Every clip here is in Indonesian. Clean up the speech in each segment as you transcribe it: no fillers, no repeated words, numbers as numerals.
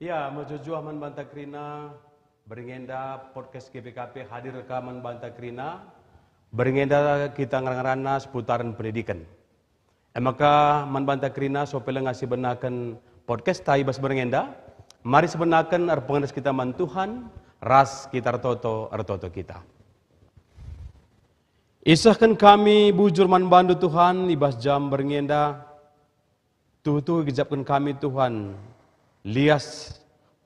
Ya, Majujua Man Bantakrina, beringenda podcast GBKP hadir rekaman Bantakrina, beringenda kita ngarana seputaran pendidikan. Maka Man Bantakrina sopela ngasih benakan podcast tai bas beringenda, mari sebenakan pengenas kita man Tuhan, ras kita artoto kita. Isahkan kami bujur man bandu Tuhan, ibas jam beringenda, tuh gejapkan kami Tuhan, lias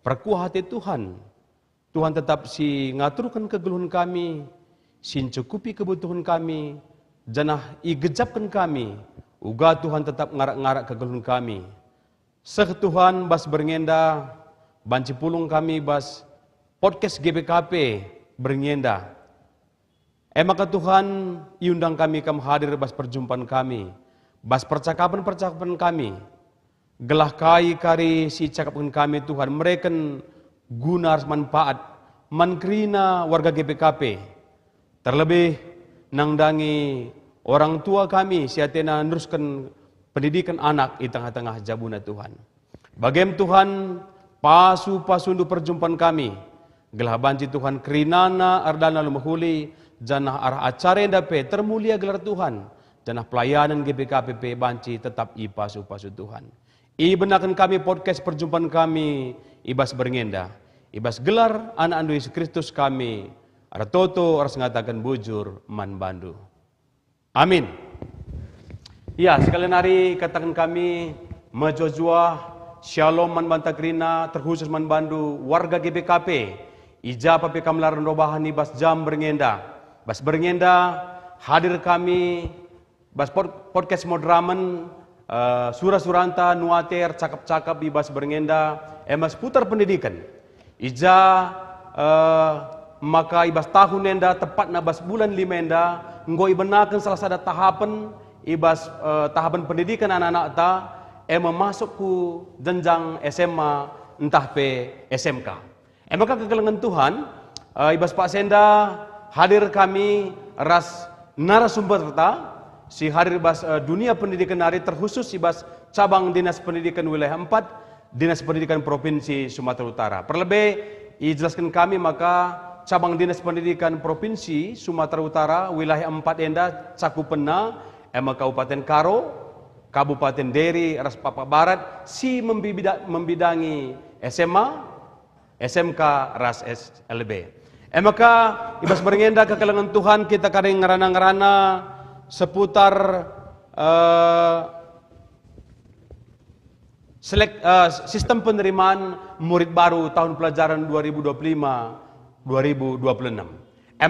perkuah hati Tuhan. Tuhan tetap si ngaturkan kegeluhan kami, si cukupi kebutuhan kami, janah igejapkan kami. Uga Tuhan tetap ngarak-ngarak kegeluhan kami. Seh Tuhan bas berngenda, banci pulung kami bas podcast GBKP berngenda. Maka Tuhan iundang kami kam hadir bas perjumpaan kami, bas percakapan-percakapan kami. Gelah kai kari si cakapan kami Tuhan, mereka guna manfaat, mankrina warga GBKP. Terlebih nangdangi orang tua kami, si atena neruskan pendidikan anak di tengah-tengah jabuna Tuhan. Bagaimana Tuhan pasu-pasundu perjumpaan kami. Gelah banci Tuhan kerinana ardana lumahuli, janah arah acara endape termulia gelar Tuhan. Janah pelayanan GBKP banci tetap ipasu-pasu Tuhan. Ibenakan kami podcast perjumpaan kami, ibas berngenda, ibas gelar anak andu Yesus Kristus kami, artoto harus ngatakan bujur man bandu. Amin. Ya, sekalian hari katakan kami, majojua, shalom man Bantakrina, terkhusus man bandu, warga GBKP, ija papi kamlaran robahan ibas jam berngenda, bas berngenda, hadir kami, bas podcast modramen, surah-suranta, nuater, cakap-cakap bebas berngenda, emas putar pendidikan. Ija maka ibas tahun enda tepat nabas bulan limenda, nggo ibenakan salah satu tahapan ibas tahapan pendidikan anak-anak ta, masuk ku jenjang SMA entah pe SMK. Maka kegelengan Tuhan, ibas Pak Senda hadir kami ras narasumber ta. Si hadir bas dunia pendidikan hari terkhusus ibas cabang Dinas Pendidikan Wilayah 4, Dinas Pendidikan Provinsi Sumatera Utara. Perlebih ijelaskan kami maka cabang Dinas Pendidikan Provinsi Sumatera Utara Wilayah 4 enda cakupena Kabupaten Karo, Kabupaten Deri, ras Papua Barat si membidangi SMA, SMK, ras SLB. Maka ibas berngenda ke kalangan Tuhan kita kadang ngerana-ngerana seputar sistem penerimaan murid baru tahun pelajaran 2025-2026.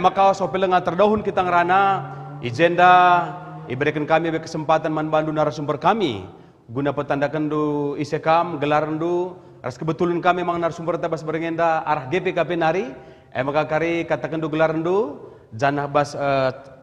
Maka sopelenga terdahun kita ngerana agenda iberikan kami kesempatan man bandu narasumber kami guna petandakan du isekam gelaran du ras kebetulan kami mang narasumber tabas berngenda arah GPKP nari maka kari katakan du gelaran du janah bas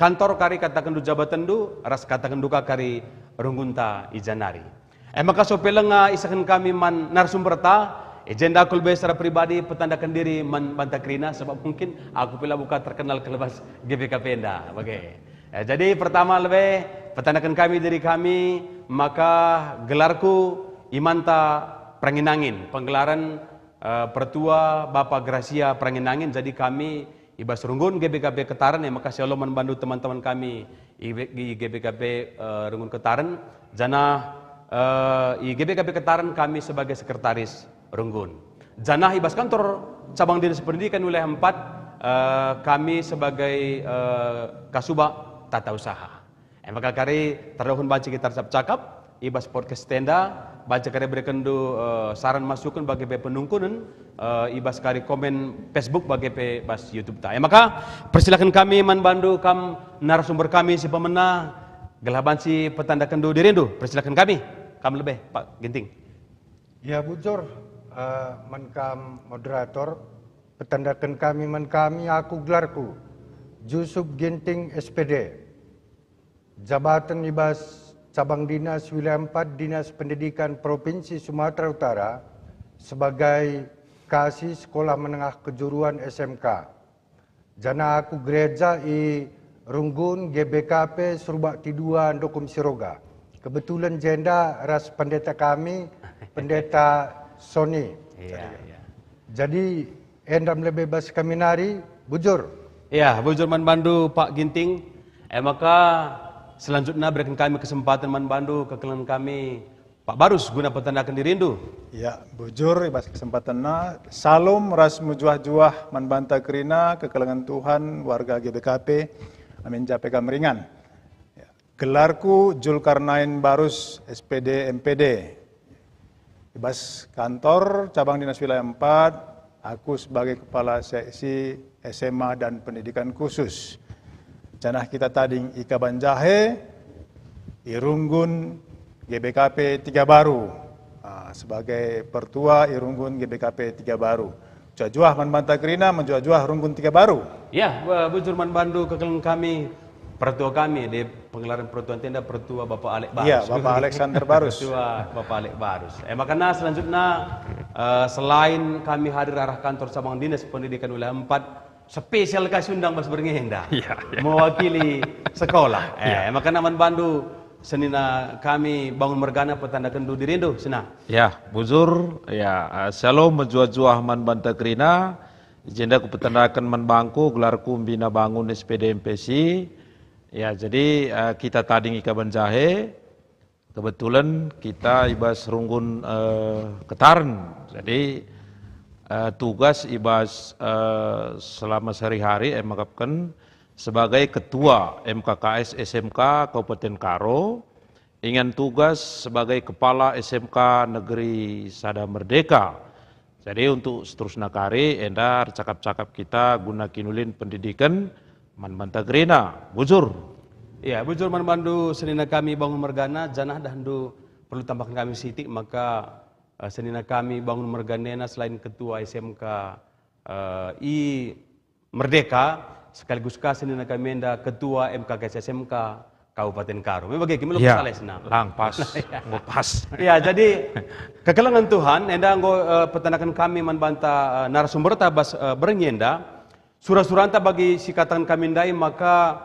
kantor kari katakan du jabatan du ras katakan duka kari runggunta ijanari. Maka sopelenga isakan kami man narsumber ta agenda aku lebih secara pribadi petandakan diri man Bantakrina sebab mungkin aku pila buka terkenal kelebas GBKP enda. Oke. Jadi pertama lebih petandakan kami diri kami maka gelarku imanta Pranginangin penggelaran Pertua Bapak Gracia Pranginangin jadi kami ibas Runggun GBKP Ketaran maka shalom membantu teman-teman kami di GBKP Runggun Ketaran janah di GBKP Ketaran kami sebagai sekretaris Runggun janah ibas kantor cabang Dinas Pendidikan Wilayah 4 kami sebagai Kasubag Tata Usaha maka kari terdahun baca kita cakap ibas podcast tenda baca kari berikan du saran masukan bagi penungkunan ibas kari komen Facebook bagi bas YouTube ta. Maka persilakan kami man bandu kam narasumber kami si pemenang gelaban si petandakan du dirindu. Persilakan kami lebih Pak Ginting. Ya bujur man kam moderator petandakan kami man kami aku gelarku Yusuf Ginting SPD. Jabatan ibas Cabang Dinas Wilayah 4 Dinas Pendidikan Provinsi Sumatera Utara sebagai Kasih Sekolah Menengah Kejuruan SMK. Jana aku gereja i Runggun GBKP Surubak Tiduan Dokum Siroga. Kebetulan jenda ras pendeta kami, pendeta Sony. Iya. Jadi endam lebih bebas kami nari, bujur. Ya, bujur Man Bandu Pak Ginting. Maka selanjutnya berikan kami kesempatan Man Bandu kekelan kami Pak Barus guna petandakan dirindu. Ya, bujur ibas kesempatan na salam ras mujuah-juah man banta kerina kekelangan Tuhan warga GBKP amin jape kameringan. Ya, gelarku Zulkarnain Barus SPD MPD. Ibas kantor cabang dinas wilayah 4, aku sebagai kepala seksi SMA dan pendidikan khusus. Janah kita tading Ika Banjahe, Irunggun GBKP 3 Baru. Sebagai pertua Irunggun GBKP 3 Baru. Juah-juah man banta kerina menjuah-juah Runggun 3 Baru. Ya, bujur Man Bandu kekelan kami pertua kami di penggelaran pertuan tenda pertua Bapak Alek Barus. Iya, Bapak Alexander Barus. Pertua Bapak Alek Barus. Makanya selanjutnya selain kami hadir arah kantor cabang dinas pendidikan wilayah 4, spesial kasih undang Mas Berngenda mewakili sekolah. Makanya Man Bandu senina kami bangun mergana petanda kendu dirindu sena. Ya, buzur, ya, shalom menjuah-juah man banta kerina, jenda ku petandakan man bangku, gelarku bina bangun SPD MPC. Ya, jadi kita tading Ika Banjahe, kebetulan kita ibas Runggun Ketaren. Jadi tugas ibas selama sehari-hari emakapkan sebagai ketua MKKS SMK Kabupaten Karo, ingin tugas sebagai kepala SMK Negeri Sada Merdeka. Jadi untuk seterusnya kari, endar cakap-cakap kita guna kinulin pendidikan man banta gerina, bujur. Ya, bujur Man Bandu senina kami bangun mergana, janah dahandu perlu tambahkan kami sitik, maka senina kami bangun merganena selain ketua SMK I Merdeka, sekaligus senina kami enda ketua MKKS SMK Kabupaten Karo. Memang bagaimana Ya, lang pas, pas. Ya, jadi kekelangan Tuhan, enda anggo petandakan kami man banta narasumber tabas berengenda, surah-suranta bagi sikatan kami ndai, maka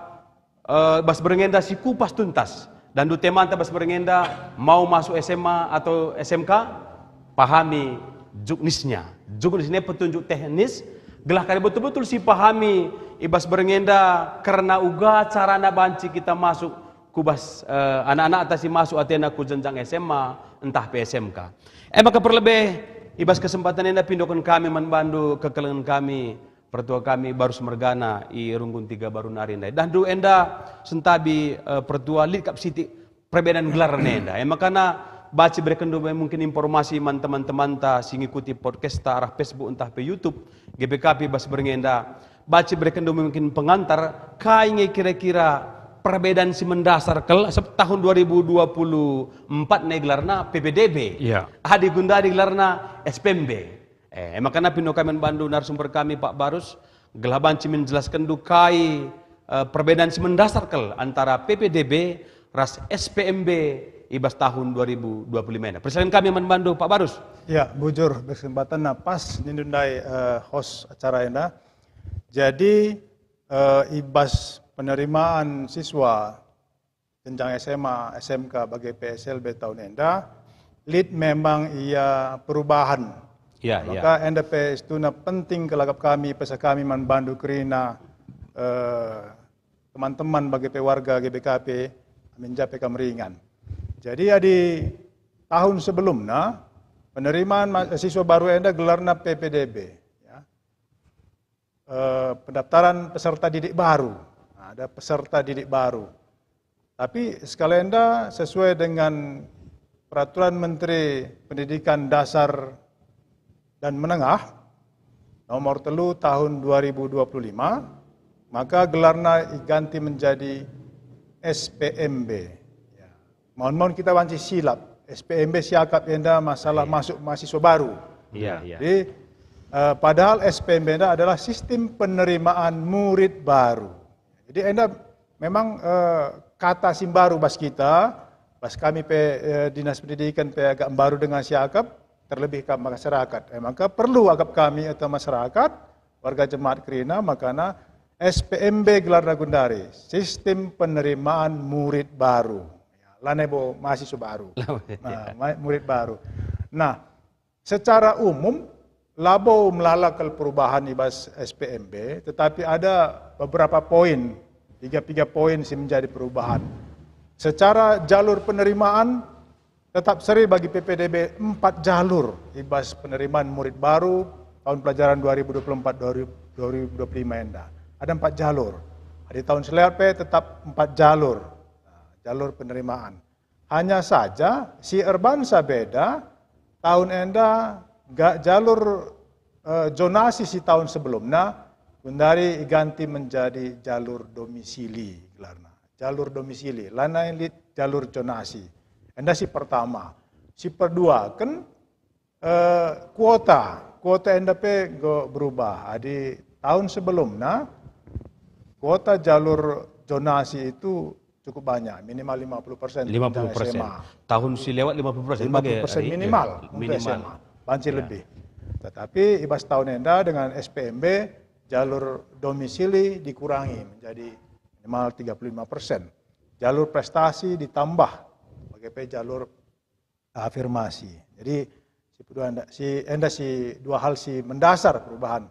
bas berengenda si kupas tuntas. Dan du teman tabas berengenda mau masuk SMA atau SMK, pahami juknisnya. Juknisnya petunjuk teknis, gelah kali betul-betul si pahami ibas berengenda karena uga carana banci kita masuk kubas anak-anak atasi masuk atena ku jenjang SMA entah PSMK. Maka perlebih ibas kesempatan enda pindokan kami Man Bandu kekelangan kami pertua kami Barus Mergana I Runggun 3 Baru Narindai. Dan du enda sentabi pertua lid kap siti perbedaan gelar enda. Makanya baca berikan mungkin informasi man teman-teman ta sing ikuti podcast ta arah Facebook entah pe YouTube GBKP bas berengenda. Baca berikan mungkin pengantar kainge kira-kira perbedaan si mendasar tahun 2024 ne gelarna PPDB. Iya. Adi gunda di gelarna SPMB. Makanya pindo kami Bandu narasumber kami Pak Barus gelaban cimin jelaskan dukai perbedaan si mendasar antara PPDB ras SPMB ibas tahun 2025. Persilakan kami Man Bandu Pak Barus. Ya, bujur kesempatan napas nindundai host acara enda. Jadi ibas penerimaan siswa jenjang SMA, SMK bagi PSLB tahun enda, lead memang ia perubahan. Ya, Maka NDPS itu penting kelagap kami, pesan kami Man Bandu kerina teman-teman bagi warga GBKP mencapai kemeringan. Jadi di tahun sebelumnya penerimaan siswa baru enda gelarna PPDB, ya. Pendaftaran peserta didik baru, ada peserta didik baru. Tapi sekalian sesuai dengan Peraturan Menteri Pendidikan Dasar dan Menengah nomor 3 tahun 2025, maka gelarna ganti menjadi SPMB. Ya. Mohon kita wanci silap. SPMB siakap enda masalah masuk mahasiswa baru. Iya. Jadi padahal SPMB enda adalah sistem penerimaan murid baru. Jadi enda memang kata sim baru bas kita, bas kami dinas pendidikan agak baru dengan siakap, terlebih ke masyarakat. Maka perlu agak kami atau masyarakat, warga jemaat kerina, makanya SPMB gelar Gundari, sistem penerimaan murid baru. Lanebo mahasiswa baru, murid baru. Nah, secara umum labo melalakal perubahan ibas SPMB, tetapi ada beberapa poin, tiga poin sih menjadi perubahan. Secara jalur penerimaan tetap seri bagi PPDB 4 jalur ibas penerimaan murid baru tahun pelajaran 2024-2025 enda. Ada 4 jalur. Di tahun selepe tetap 4 jalur, jalur penerimaan. Hanya saja si Urbansa beda, tahun enda jalur zonasi si tahun sebelumnya Gundari ganti menjadi jalur domisili, jalur domisili, lain jalur zonasi. Enda si pertama, si kedua kan kuota enda pe berubah. Di tahun sebelumnya kuota jalur zonasi itu cukup banyak, minimal 50%. 50%. Tahun si lewat 50%. 50% minimal untuk SMA, banci lebih. Tetapi ibas tahun enda dengan SPMB jalur domisili dikurangi menjadi minimal 35%. Jalur prestasi ditambah sebagai jalur afirmasi. Jadi si dua hal si mendasar perubahan.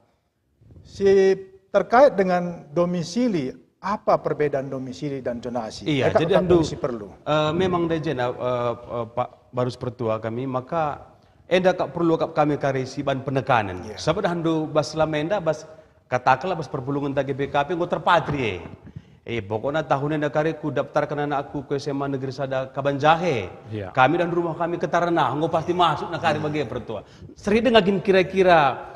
Si terkait dengan domisili, apa perbedaan domisili dan zonasi? Iya, jadi andu perlu. Memang dejena Pak Barus Pertua kami, maka enda perlu kami karisi ban penekanan. Yeah. Sebab handu bas lamenda bas katakanlah bas perpulungan tagi BKP ngo terpatri. Pokoknya tahun enda kari ku daftarkan anakku ke SMA Negeri Sada Kabanjahe. Yeah. Kami dan rumah kami ke Taranah, ngo pasti masuk nak kari bagi Pertua. Seri dengan kira-kira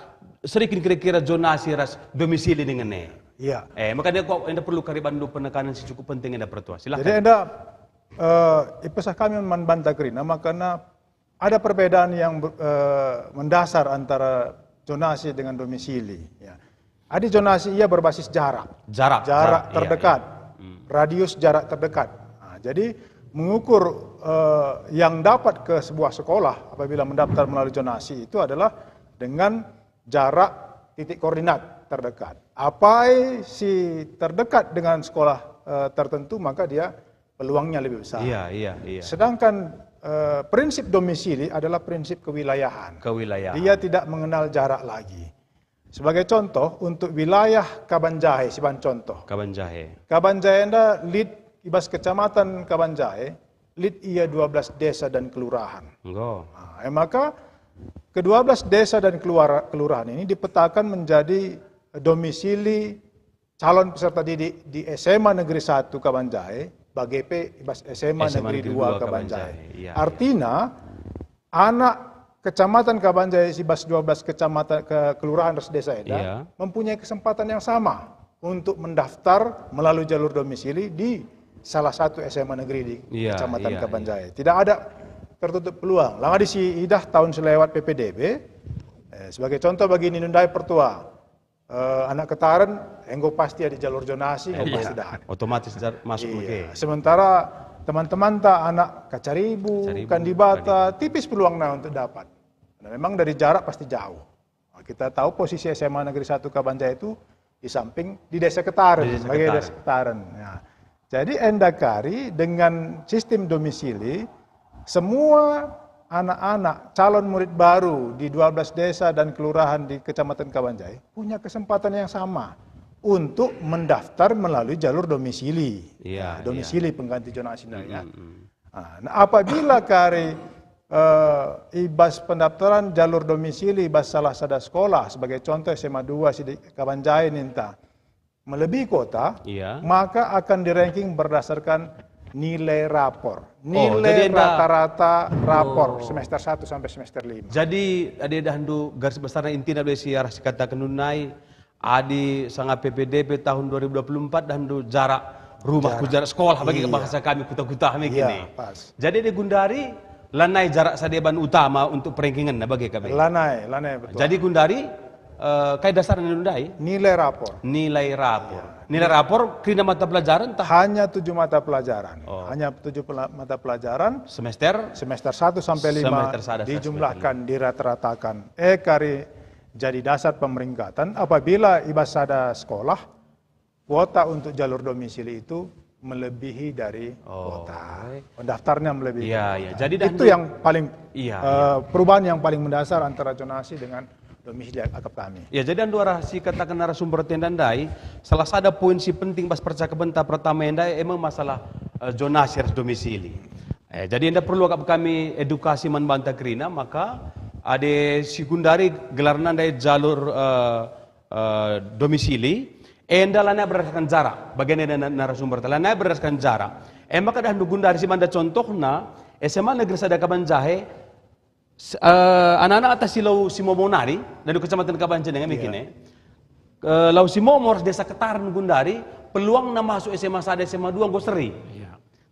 zonasi ras domisili dengan ne. Iya. Makanya kok enda perlu kari bandu penekanan si cukup penting enda Pertua. Silakan. Jadi enda ipesah kami membantah kerina makanya ada perbedaan yang mendasar antara zonasi dengan domisili. Ya. Adi zonasi ia berbasis jarak terdekat, radius jarak terdekat. Nah, jadi mengukur yang dapat ke sebuah sekolah apabila mendaftar melalui zonasi itu adalah dengan jarak titik koordinat terdekat. Apa si terdekat dengan sekolah tertentu maka dia peluangnya lebih besar. Iya. Sedangkan prinsip domisili adalah prinsip kewilayahan. Dia tidak mengenal jarak lagi. Sebagai contoh, untuk wilayah Kabanjahe, siban contoh. Kabanjahe anda lead ibas kecamatan Kabanjahe, lead ia 12 desa dan kelurahan. Maka ke-12 desa dan kelurahan ini dipetakan menjadi domisili calon peserta didik di SMA Negeri 1 Kabanjahe, BGP ibas SMA Negeri 2 Kabanjahe. Artinya anak Kecamatan Kabanjahe ibas 12 kecamatan kelurahan desa Eda mempunyai kesempatan yang sama untuk mendaftar melalui jalur domisili di salah satu SMA negeri di Kecamatan Kabanjahe. Tidak ada tertutup peluang. Langadi si idah tahun selewat PPDB sebagai contoh bagi Ninundai Pertua. Anak Ketaran enggo pasti ada jalur zonasi, pasti dah. Otomatis masuk Sementara teman-teman anak Kacaribu, Kandibata tipis peluangnya untuk dapat. Nah, memang dari jarak pasti jauh. Nah, kita tahu posisi SMA Negeri 1 Kabanjahe itu di samping di Desa Ketaren, sebagai Desa Ketaren. Nah, jadi endakari dengan sistem domisili semua anak-anak calon murid baru di 12 desa dan kelurahan di Kecamatan Kabanjahe punya kesempatan yang sama untuk mendaftar melalui jalur domisili. Domisili pengganti zonasi. Nah, apabila kari ibas pendaftaran jalur domisili ibas salah satu sekolah, sebagai contoh SMA 2 di Kabanjahe ninta melebihi kota, maka akan diranking berdasarkan nilai rapor. Nilai rata-rata rapor semester 1 sampai semester 5. Jadi ada handu garis besarnya intinya besi arah katakan nunai adi sangat PPDB tahun 2024 dan handu jarak rumah ku jarak sekolah bagi bahasa kami kuta-kuta kami gini. Jadi di Gundari lanai jarak sadeban utama untuk perankingan bagi kami. Lanai betul. Jadi Gundari kayak dasar nilai nilai rapor kena mata pelajaran hanya 7 mata pelajaran. Hanya 7 mata pelajaran semester 1 sampai 5 dijumlahkan, dirata-ratakan. Kari jadi dasar pemeringkatan apabila ibas ada sekolah kuota untuk jalur domisili itu melebihi dari kuota. Pendaftarnya melebihi. Iya, kuota. iya. Jadi Itu yang paling perubahan yang paling mendasar antara zonasi dengan domisili akap kami. Ya, jadi ando si katakan narasumber tendandai, salah satu poin si penting pas percakapan pertama endai emang masalah zonasi domisili. Jadi anda perlu kami edukasi manbanta krina, maka ada sekundari gelarna dari jalur domisili, enda lana berdasarkan jarak. Bagian enda narasumber lana berdasarkan jarak. Maka dah gundari si manda contohna SMA Negeri Sadakaban Jahe, anak-anak atas silau Simomonari dari kecamatan Kabanjen dengan mikirnya, lau Simomor desa Ketaran Gundari, peluang nama masuk SMA 1 SMA 2 Goseri.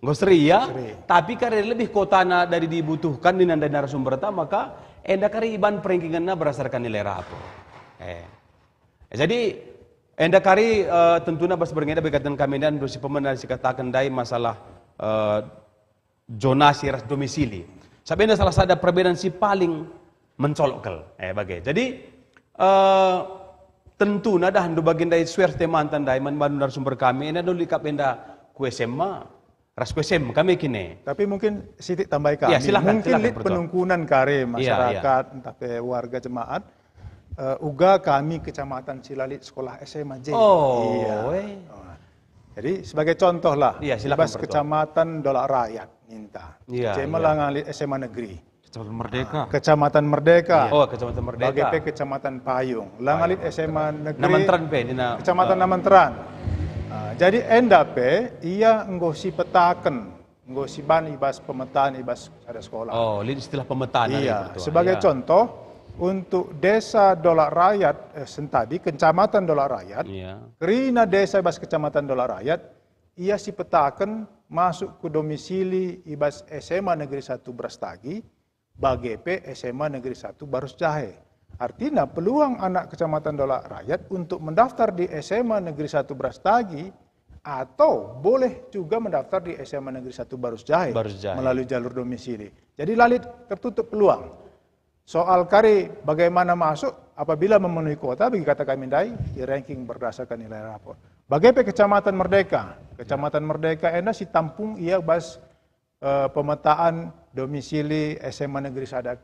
Goseri ya, tapi karena lebih kotana dari dibutuhkan di nanda narasumber maka enda kari iban peringkingannya berdasarkan nilai rapo. Jadi enda kari tentunya bas berngeda berkaitan kami dan dosi pemenang dikatakan dari masalah zonasi ras domisili. Sebenarnya salah satu perbedaan si paling mencolokkel. Jadi tentunya dah do bagian dari swerte mantan dari mantan narasumber kami enda do likap enda ku SMA. Ras kuesem kami kini. Tapi mungkin Siti tambahkan. Ya, silakan, mungkin silakan, lid penungkunan kare masyarakat, entah ke warga jemaat, uga kami kecamatan Cilalit sekolah SMA J. Jadi sebagai contoh lah, bebas kecamatan Dolak Rakyat minta. Cema ngalit SMA Negeri. Kecamatan Merdeka. Kecamatan Merdeka. Oh, Kecamatan Merdeka. BGP Kecamatan Payung. Langalit SMA Negeri. Namantran pe Kecamatan Namantran. Jadi endape ia nggosi petaken, nggosi ban ibas pemetaan ibas ada sekolah. Oh, istilah pemetaan. Iya. Sebagai contoh untuk desa Dolak Rakyat Sentadi, Kecamatan Dolak Rakyat, kerina desa ibas Kecamatan Dolak Rakyat, ia si petaken masuk ke domisili ibas SMA Negeri 1 Brastagi, BGP SMA Negeri 1 Barus Jahe. Artinya peluang anak Kecamatan Dolak Rakyat untuk mendaftar di SMA Negeri 1 Brastagi atau boleh juga mendaftar di SMA Negeri 1 Barus Jahe melalui jalur domisili. Jadi lalit tertutup peluang. Soal kari bagaimana masuk apabila memenuhi kuota bagi kata kami dai di ranking berdasarkan nilai rapor. BGP Kecamatan Merdeka. Kecamatan Merdeka enda si tampung ia bas pemetaan domisili SMA Negeri Sadak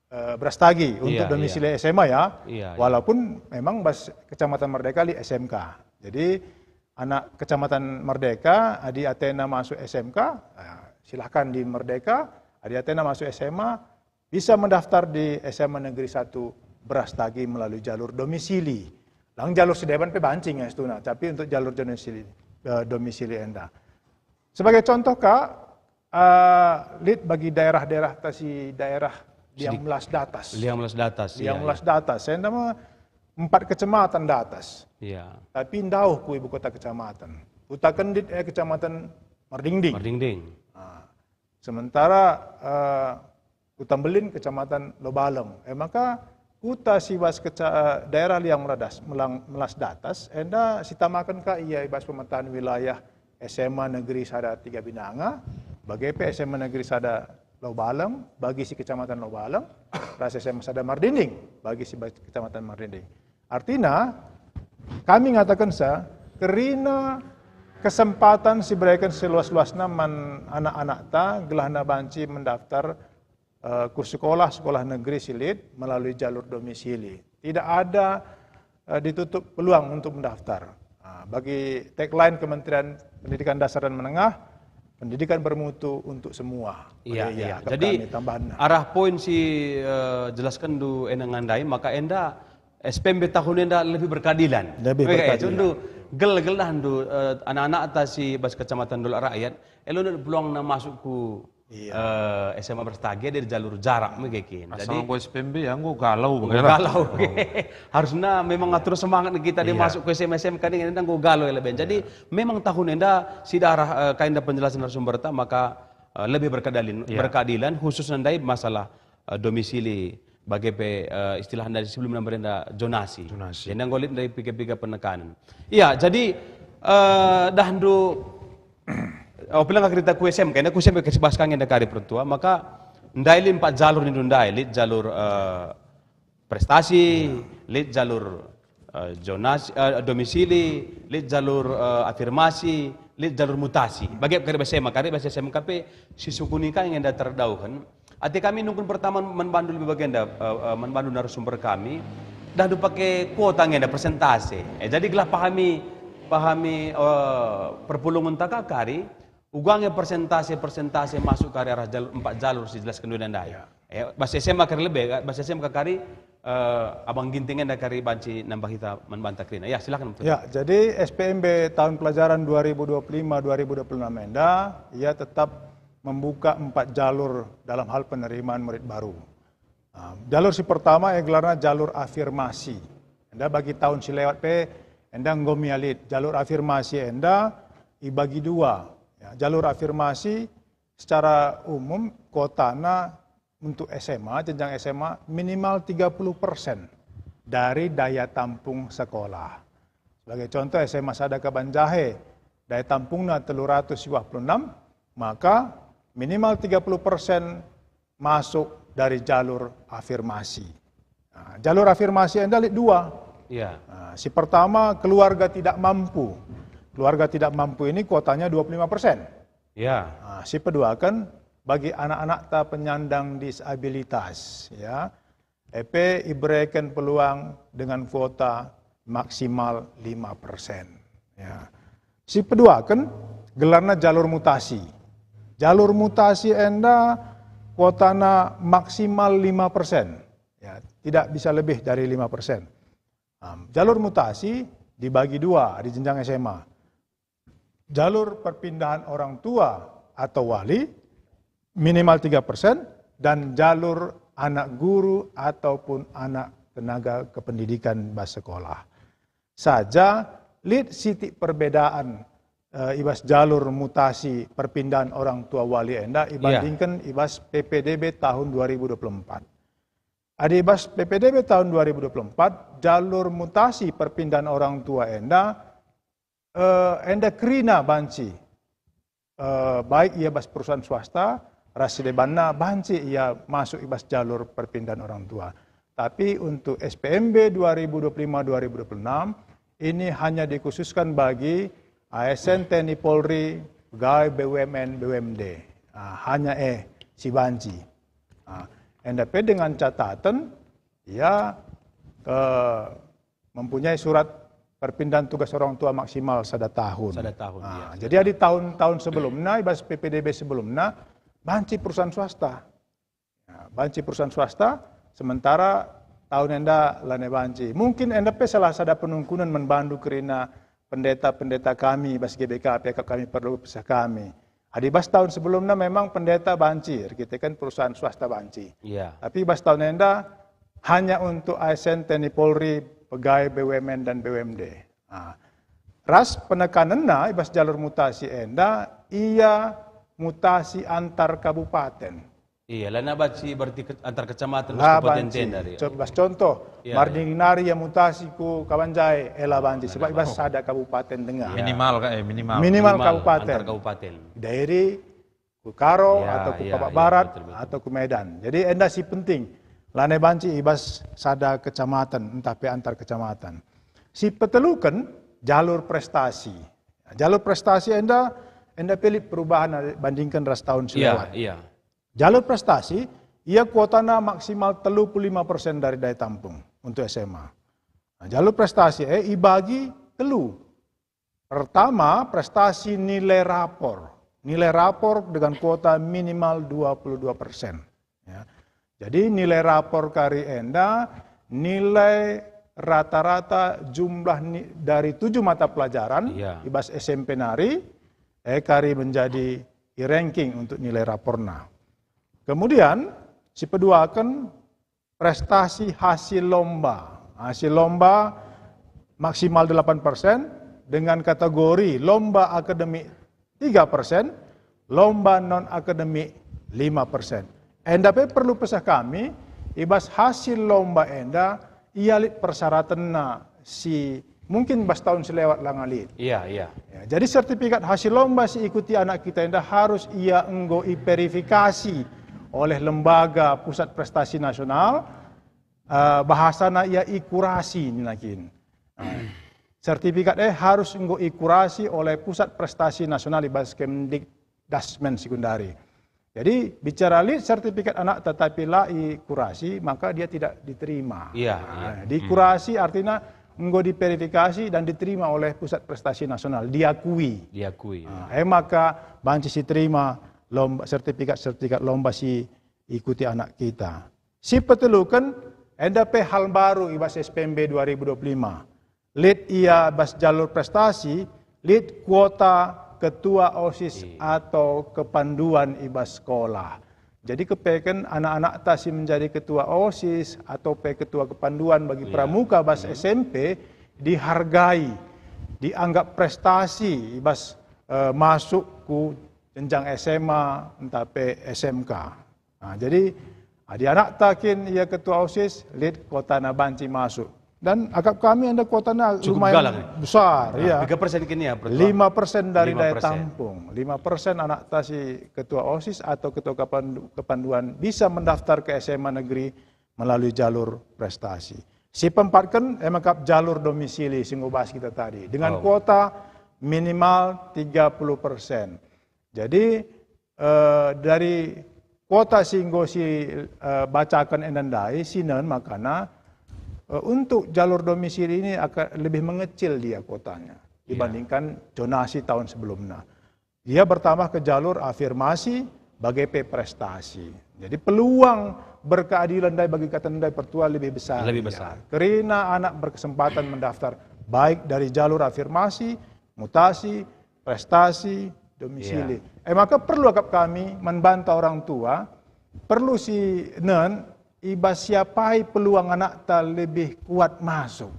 Brastagi untuk domisili SMA ya. Walaupun memang bas Kecamatan Merdeka di SMK. Jadi anak Kecamatan Merdeka, Adi Athena masuk SMK, silahkan di Merdeka, Adi Athena masuk SMA, bisa mendaftar di SMA Negeri 1 Brastagi melalui jalur domisili. Lang jalur sedeban pe bancing ya itu, tapi untuk jalur domisili enda. Sebagai contoh Kak, lead bagi daerah-daerah tasi daerah Liang Melas Datas. Liang Melas Datas. Saya nama 4 kecamatan Datas. Iya. Tapi ndauh ku ibu kota kecamatan. Utakendit kecamatan Mardingding. Sementara Utambelin kecamatan Lobalong. Maka kuta siwas daerah Liang Melas Datas enda sitamakan ka iya ibas pemetaan wilayah SMA Negeri Sada 3 Binanga, BGP SMA Negeri Sada Lobalong bagi si Kecamatan Lobalong, ras SMA Sada Mardinding bagi si Kecamatan Mardinding. Artinya kami ngatakan kerina kesempatan si berikan seluas-luasnya anak-anak ta gelahna banci mendaftar ke sekolah negeri silit melalui jalur domisili. Tidak ada ditutup peluang untuk mendaftar. Bagi tagline Kementerian Pendidikan Dasar dan Menengah, pendidikan bermutu untuk semua. Iya. Jadi arah poin si jelaskan du enangandai maka enda SPMB tahun enda lebih berkeadilan. Contoh gel dah du anak-anak atas si bas Kecamatan Dolak Rakyat, elo peluang na masuk ku SMA Brastagi dari jalur jarak megekin. Asal gue SPMB yang gue galau Harusnya memang ngatur semangat kita dia masuk ke SMSM kan ini gue galau lebih. Jadi memang tahun enda si darah kainda penjelasan narasumber maka lebih berkeadilan khusus nandai masalah domisili BGP istilah dari sebelum nambah zonasi. Jadi ngolit dari pika-pika penekanan. Iya, jadi dahdu bilang kita QSM karena QSM kasih bahas kangen dari pertua maka ndailin 4 jalur ni ndailin jalur prestasi, lit jalur zonasi domisili, lit jalur afirmasi, lihat jalur mutasi. Bagi karib SMA KP sisukuni kan yang dah terdau kan. Ati kami nunggu pertama menbandu lebih bagian dah menbandu narasumber kami. Dah pakai kuota yang dah persentase. Jadi gelah pahami perpulungan takakari. Ugangnya persentase masuk ke arah jalur 4 jalur dijelaskan dulu anda. Bahasa SMA kari lebih, bahasa SMA kari abang gintingan dan kari banci nambah kita membantah krina. Ya silakan. Ya, jadi SPMB tahun pelajaran 2025-2026 Enda, ia tetap membuka 4 jalur dalam hal penerimaan murid baru. Jalur si pertama yang gelarnya jalur afirmasi. Enda bagi tahun si lewat Enda ngomialit. Jalur afirmasi Enda ibagi 2. Ya, jalur afirmasi secara umum kuotanya untuk SMA, jenjang SMA minimal 30% dari daya tampung sekolah. Sebagai contoh SMA Sadaka Banjahe, daya tampungnya 326, maka minimal 30% masuk dari jalur afirmasi. Nah, jalur afirmasi Anda lihat 2. Ya. Nah, si pertama keluarga tidak mampu. Keluarga tidak mampu ini kuotanya 25%. Ya. Nah, si kedua kan bagi anak-anak penyandang disabilitas, ya, EP diberikan peluang dengan kuota maksimal 5%. Ya. Si kedua kan gelarnya jalur mutasi. Jalur mutasi Anda kuotanya maksimal 5%. Ya, tidak bisa lebih dari 5%. Jalur mutasi dibagi 2 di jenjang SMA. Jalur perpindahan orang tua atau wali minimal 3% dan jalur anak guru ataupun anak tenaga kependidikan bahasa sekolah. Saja lihat sitik perbedaan ibas jalur mutasi perpindahan orang tua wali Enda dibandingkan ibas PPDB tahun 2024. Ada ibas PPDB tahun 2024 jalur mutasi perpindahan orang tua Enda krina banci, baik ia bas perusahaan swasta, rasidebana banci ia masuk ibas jalur perpindahan orang tua. Tapi untuk SPMB 2025-2026 ini hanya dikhususkan bagi ASN TNI Polri, pegawai BUMN, BUMD. Hanya si banci. NDP dengan catatan ia mempunyai surat perpindahan tugas orang tua maksimal 1 tahun. 1 tahun. Jadi di tahun-tahun sebelumnya, ibas PPDB sebelumnya, banci perusahaan swasta. Banci perusahaan swasta, sementara tahun enda lane banci. Mungkin NDP salah sada penungkunan membantu kerina pendeta-pendeta kami, bas GBK, PK kami perlu pisah kami. Adibas tahun sebelumnya memang pendeta banci, kita kan perusahaan swasta banci. Tapi bas tahun enda hanya untuk ASN TNI Polri, pegawai BUMN dan BUMD. Ras penekanannya ibas jalur mutasi Enda, ia mutasi antar kabupaten. Iya, lana baci berarti antar kecamatan kabupaten dari. Bas contoh, Mardinari yang mutasi ku Kabanjai, Ela banci sebab ibas ada kabupaten dengar. Minimal kabupaten. Antar kabupaten. Dari ku Karo atau ku Papua Barat atau ku Medan. Jadi Enda si penting. Lane banci ibas sada kecamatan, entah pe antar kecamatan. Si petelukan jalur prestasi. Jalur prestasi Enda pilih perubahan bandingkan ras tahun selewat. Jalur prestasi, ia kuotanya maksimal 35% dari daya tampung untuk SMA. Jalur prestasi ibagi telu. Pertama, prestasi nilai rapor. Nilai rapor dengan kuota minimal 22%. Ya. Jadi nilai rapor kari Enda, nilai rata-rata jumlah dari 7 mata pelajaran, ibas SMP nari, kari menjadi ranking untuk nilai raporna. Kemudian, si kedua akan prestasi hasil lomba. Hasil lomba maksimal 8%, dengan kategori lomba akademik 3%, lomba non-akademik 5%. Enda perlu pesah kami, ibas hasil lomba Enda, ia lit persyaratan si mungkin bas tahun selewat lang alit. Iya. Ya, jadi sertifikat hasil lomba si ikuti anak kita Enda harus ia verifikasi oleh lembaga pusat prestasi nasional, bahasana ia ikurasi ninakin. sertifikat harus nggo ikurasi oleh Pusat Prestasi Nasional ibas Kemdikdasmen Sekundari. Jadi bicara lead sertifikat anak tetapi lai kurasi, maka dia tidak diterima. Dikurasi artinya nggo diverifikasi dan diterima oleh Pusat Prestasi Nasional, diakui. Maka banci si terima lomba sertifikat lomba si ikuti anak kita. Si petelukan enda pe hal baru ibas SPMB 2025. Lead ia bas jalur prestasi, lead kuota ketua OSIS atau kepanduan ibas sekolah. Jadi kepeken anak-anak tasi menjadi ketua OSIS atau ketua kepanduan bagi pramuka bas SMP dihargai, dianggap prestasi ibas masuk ku jenjang SMA entah SMK. Nah, jadi di anak takin ia ketua OSIS, lead kota nabanci masuk. Dan agak kami ada kuotanya lumayan besar. Nah, 3% kini ya. 5% dari daya tampung. 5% anak tasi ketua OSIS atau ketua kepanduan bisa mendaftar ke SMA negeri melalui jalur prestasi. Si pempatkan emang jalur domisili singobas kita tadi. Dengan kuota minimal 30%. Jadi dari kuota singgo si bacakan endandai sinan makana untuk jalur domisili ini akan lebih mengecil dia kuotanya dibandingkan zonasi tahun sebelumnya. Dia bertambah ke jalur afirmasi bagi prestasi. Jadi peluang berkeadilan dari bagi katandai pertua lebih besar. Karena anak berkesempatan mendaftar baik dari jalur afirmasi, mutasi, prestasi, domisili. Maka perlu kami membantah orang tua, perlu si ibas siapai peluang anak tak lebih kuat masuk.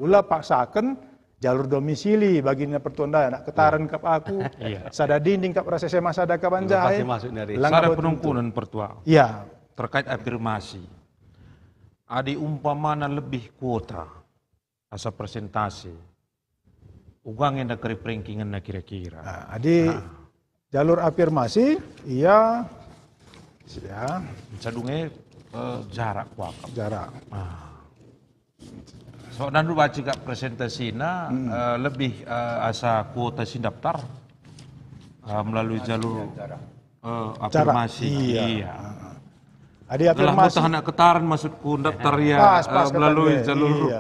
Ulah paksakan jalur domisili baginya pertunda anak ketaran kap aku, sada dinding kap rasa SMA sada kabanjai. Sada penungkunan pertua. Iya. Terkait afirmasi. Adi umpamana lebih kuota asa presentasi. Ugangin na kari prankingan na kira-kira. Jalur afirmasi, iya. Sadunge jarak kuakap. Jarak. So nandu baca kak presentasinya lebih asa kuota si daftar melalui jalur afirmasi. Iya. Adi afirmasi. Dalam anak ketaran maksudku daftar ya melalui jalur.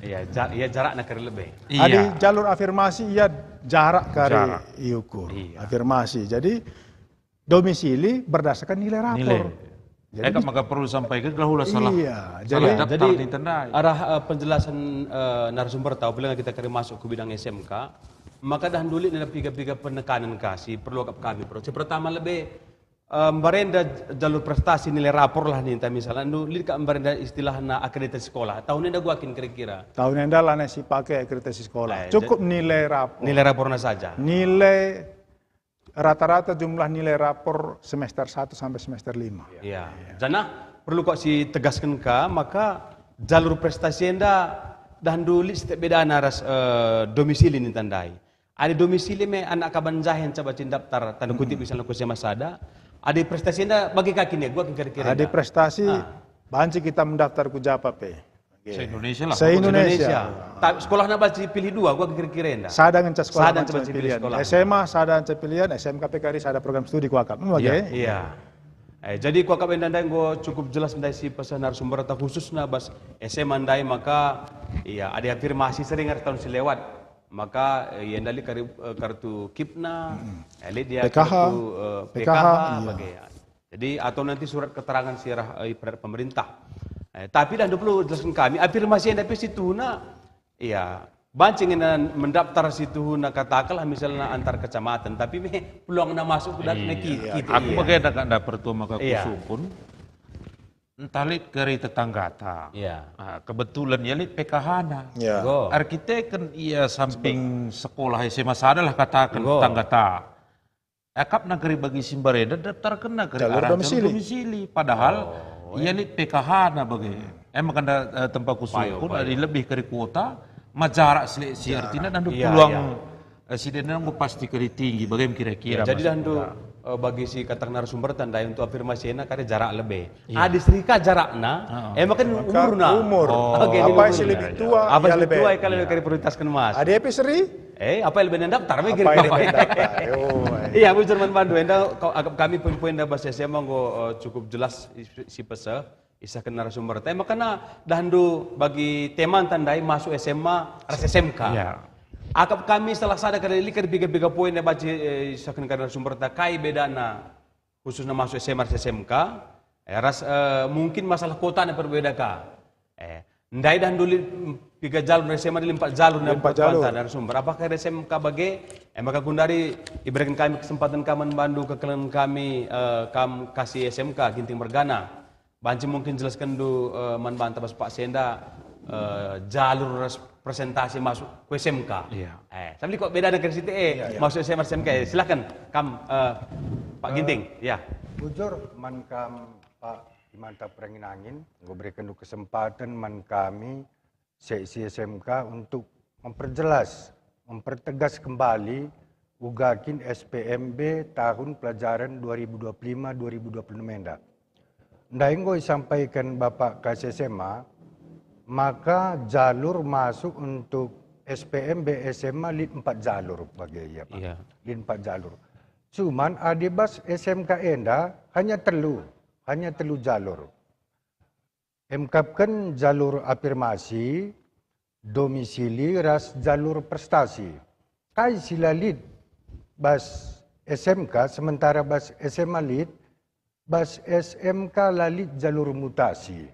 Iya jarak nak lebih. Adi jalur afirmasi iya jarak kari iukur. Afirmasi. Jadi domisili berdasarkan nilai rapor. Jadi maka perlu sampaikan kalau salah. Jadi arah penjelasan narasumber tahu bila kita kari masuk ke bidang SMK, maka dah dulu ada tiga penekanan kasih perlu kami. Pertama lebih barenda jalur prestasi nilai rapor lah nih, misalnya dulu lihat barenda istilahnya akreditasi sekolah. Tahun ini gua akin kira-kira. Tahun ini dah lah si pakai akreditasi sekolah. Cukup nilai rapor. Nilai rapornya saja. Nilai rata-rata jumlah nilai rapor semester 1 sampai semester 5. Iya. Jana perlu kok si tegaskan maka jalur prestasi enda dan dulu setiap beda naras domisili nih tandai. Ada domisili me anak kabanjahan coba daftar tanda kutip misalnya ku SMA sada. Ada prestasi enda bagi kaki nih gua kira-kira. Ada prestasi banci kita mendaftar ku Japa pe. Se-Indonesia lah. Se-Indonesia. Sekolah nak baca pilih dua, gua kira-kira enggak. Sada ngencas sekolah. Sada ngencas pilihan. SMA sada ngencas pilihan, SMK PKRI sada program studi kuakap. Iya. Jadi kuakap endandai gua cukup jelas mendai si pesan narasumber atau khususnya bas SMA ndai maka iya ada afirmasi sering tahun selewat. Maka yang dali kartu KIPNA, dia kartu PKH, jadi atau nanti surat keterangan sirah pemerintah. Tapi dah perlu jelaskan kami afirmasi yang dapat situ iya bancing mendaftar situ katakanlah misalnya antar kecamatan tapi peluang masuk ke dalam aku bagai nak pertua maka kusupun entalit keri tetangga kebetulan ya lit PKH arkitek kan ia samping sekolah SMA sada lah katakan tetangga akap negeri bagi Simbareda daftar kena keri arah domisili padahal ia lit PKH na bagi. Emang ada tempat khusus pun ada lebih dari kuota, majarak seleksi artinya dan peluang sidenang pasti keri tinggi. Bagaimana kira-kira? Jadi dan bagi si kata narasumber tandai untuk afirmasi na kare jarak lebih. Adi serika jarakna, makan umur na. Umur. Apa yang lebih tua? Apa yang lebih tua kalau kare prioritaskan mas. Ada apa seri? Apa yang lebih daftar mikir Apa yang kau. lebih daftar? Iya, bujur man bandu. Enda kami poin-poin dah bahasa SMA go cukup jelas si pesa. Isa ke narasumber. Tapi makanya dahandu bagi teman tandai masuk SMA, ras SMK. Ya. Akap kami setelah sadar kali ini biga-biga poin yang baca isa ke narasumber kai beda na khususnya masuk SMA, ras SMK. Mungkin masalah kota yang berbeda ka. Ndai dahandu biga jalur SMA di 4 jalur na narasumber. Apakah SMK bagi maka kundari iberikan kami kesempatan kami membantu kekelan kami kasih SMK Ginting Mergana. Banci mungkin jelaskan dulu manbanta bas Pak Senda jalur presentasi masuk ke SMK. Iya. Tapi kok beda dengan situ masuk SMA SMK. Silakan Pak Ginting. Ya. Bujur man Pak Imanta Perangin Angin, gue berikan dulu kesempatan man kami seksi SMK untuk mempertegas kembali ugakin SPMB tahun pelajaran 2025-2026 mendak. Ndainggo sampaikan Bapak Kasih SMA, maka jalur masuk untuk SPMB SMA lid 4 jalur bagi ya Pak. Iya. Lid 4 jalur. Cuman adibas SMK enda hanya telu jalur. Emkapkan jalur afirmasi, domisili, ras jalur prestasi. Kai sila lid bas SMK sementara bas SMA lid bas SMK lalit jalur mutasi.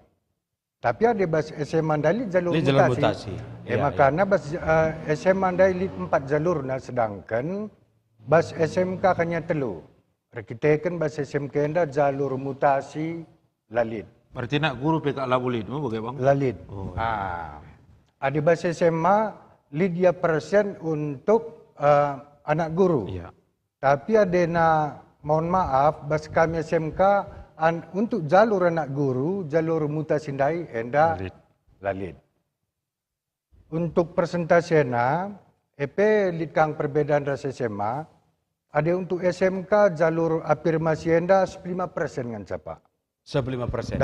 Tapi ada bas SMA lalit jalur mutasi. Makanya bas SMA lalit 4 jalur nah sedangkan bas SMK hanya telu. Rekitekan bas SMK enda jalur mutasi lalit. Berarti nak guru PK Labulit, bagaimana bang? Lalit. Ada bas SMA Lydia persen untuk anak guru. Iya. Tapi ada mohon maaf, bas kami SMK untuk jalur anak guru, jalur mutasindai enda lalit. Untuk presentasinya, litkang perbedaan rasa SMA, ada untuk SMK jalur afirmasi enda 15% kan siapa? 15%.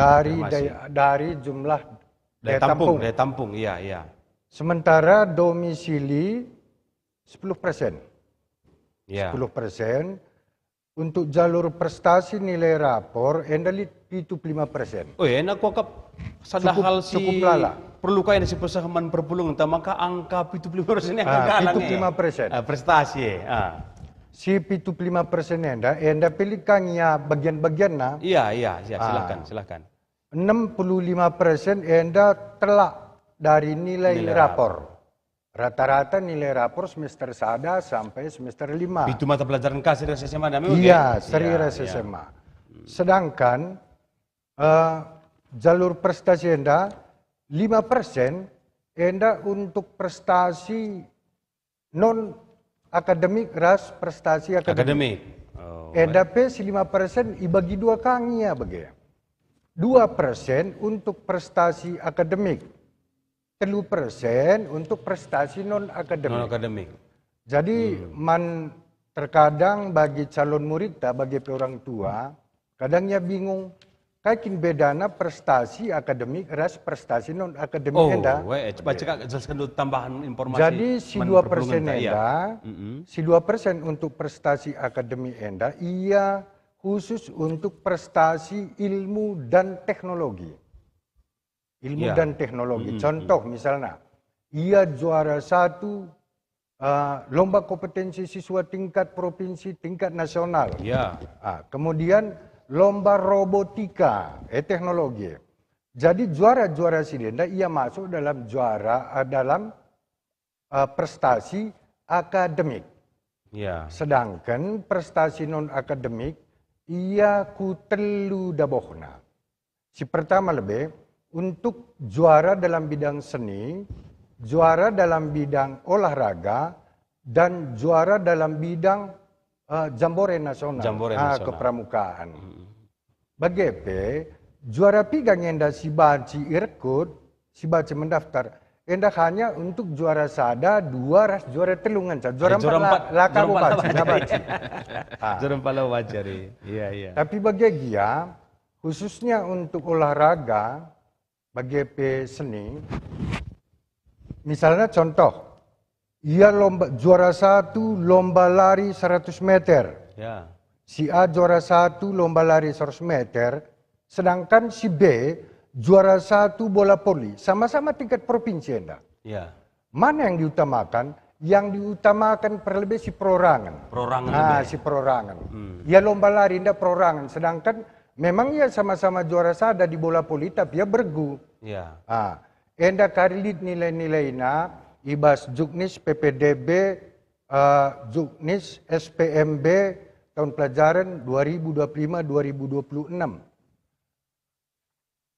Dari jumlah daya tampung. Daya tampung, iya. Sementara domisili 10%. Iya. 10%. Untuk jalur prestasi nilai rapor, endalit itu 5%. Oh ya, enak kok sadar hal si cukup lala. Perlu kaya si pesahaman perpulung, maka angka 75% yang galang itu 5%. Prestasi. Si itu 5% enda pilihkan ya bagian-bagian na. Iya, silakan. 65% enda telak dari nilai rapor. Rata-rata nilai rapor semester 1 sampai semester 5. Itu mata pelajaran kasih rasa SMA namanya? Iya, seri rasa SMA. Sedangkan jalur prestasi enda 5% enda untuk prestasi non akademik ras prestasi akademik. Enda P 5% ibagi 2 kangia bagi. 2% untuk prestasi akademik. 3% untuk prestasi non-akademik. Jadi terkadang bagi calon murid, bagi orang tua, kadangnya bingung, kayak bedana prestasi akademik ras prestasi non-akademik enda. Coba jelaskan dulu tambahan informasi. Jadi si 2% enda, si 2% untuk prestasi akademik enda, ia khusus untuk prestasi ilmu dan teknologi. Dan teknologi. Contoh misalnya, ia juara 1 lomba kompetensi siswa tingkat provinsi, tingkat nasional. Kemudian lomba robotika, teknologi. Jadi juara-juara sidenda ia masuk dalam prestasi akademik. Sedangkan prestasi non akademik ia ku telu dabohna. Si pertama lebih untuk juara dalam bidang seni, juara dalam bidang olahraga, dan juara dalam bidang jambore nasional, kepramukaan. Bagi juara pigang yang si baci irkut, si baci mendaftar, Endah hanya untuk juara sada, dua ras juara telungan, juara Juara empat laka juara empat baci, lah, baci. Juara empat lah wajar. Iya, iya. Tapi bagi dia, khususnya untuk olahraga, bagi seni, misalnya contoh, ia juara satu lomba lari 100 meter. Ya. Si A juara satu lomba lari 100 meter, sedangkan si B juara satu bola voli, sama-sama tingkat provinsi Anda. Ya. Mana yang diutamakan? Yang diutamakan perlebih si perorangan. Perorangan Nah, lebih. si perorangan. Ya lomba lari tidak perorangan, sedangkan memang ia sama-sama juara sada di bola voli, tapi ia bergu. Ya. Enda karilit nilai-nilainya, ibas Juknis PPDB, Juknis SPMB tahun pelajaran 2025-2026.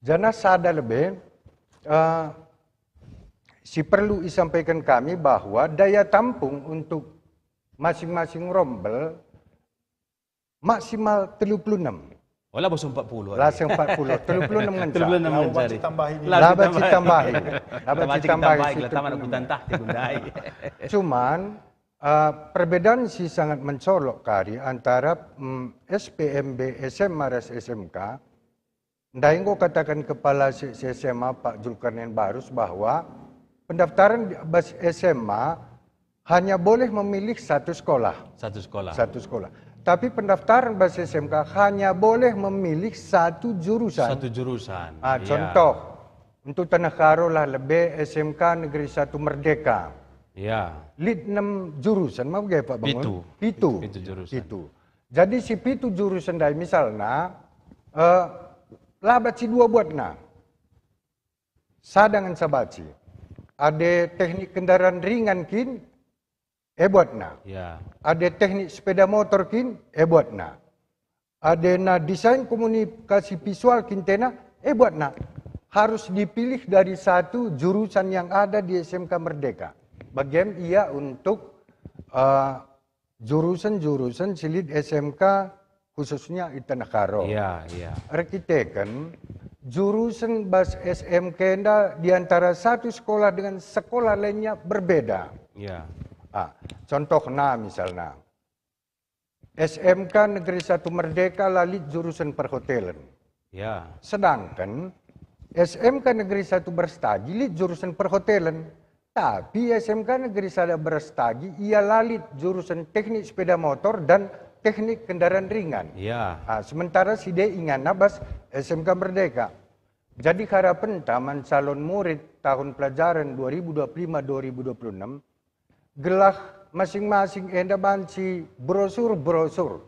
Jana sada lebih, si perlu disampaikan kami bahwa daya tampung untuk masing-masing rombel maksimal 36. Oh, lah bos 40. Langsung 40, 36 ngencak. 36 mencari. Tambahin. Labat si tambahin. Labat si tambahin. Lah taman aku tantah digundai. Cuman perbedaan sih sangat mencolok kari antara SPMB SMA ras SMK. Ndai ngo katakan kepala SMA Pak Zulkarnain Barus bahwa pendaftaran bas SMA hanya boleh memilih satu sekolah. Satu sekolah. Satu sekolah. Tapi pendaftaran bas SMK hanya boleh memilih satu jurusan. Satu jurusan. Contoh, untuk Tanah Karo lah lebih SMK Negeri 1 Merdeka. Ya. Lid 6 jurusan, mau gak Pak Bangun? Pitu jurusan. Pitu. Jadi si pitu jurusan dari misalnya, labat si dua buatna. Sadangan sabaci. Ada teknik kendaraan ringan kin, buatna. Ya. Ada teknik sepeda motor kin, buatna. Ada na desain komunikasi visual kintena, buatna. Harus dipilih dari satu jurusan yang ada di SMK Merdeka. Bagian ia untuk jurusan-jurusan silit SMK khususnya di Tanah Karo. Iya, iya. Arkiteken jurusan bas SMK di antara satu sekolah dengan sekolah lainnya berbeda. Iya. Contohnya misalnya SMK Negeri 1 Merdeka lalit jurusan perhotelan. Ya. Sedangkan SMK Negeri 1 Berstagi lit jurusan perhotelan. Tapi SMK Negeri 1 Berstagi ia lalit jurusan teknik sepeda motor dan teknik kendaraan ringan. Iya. Sementara si D ingat nabas SMK Merdeka. Jadi harapan taman calon murid tahun pelajaran 2025-2026 gelah masing-masing enda banci brosur-brosur.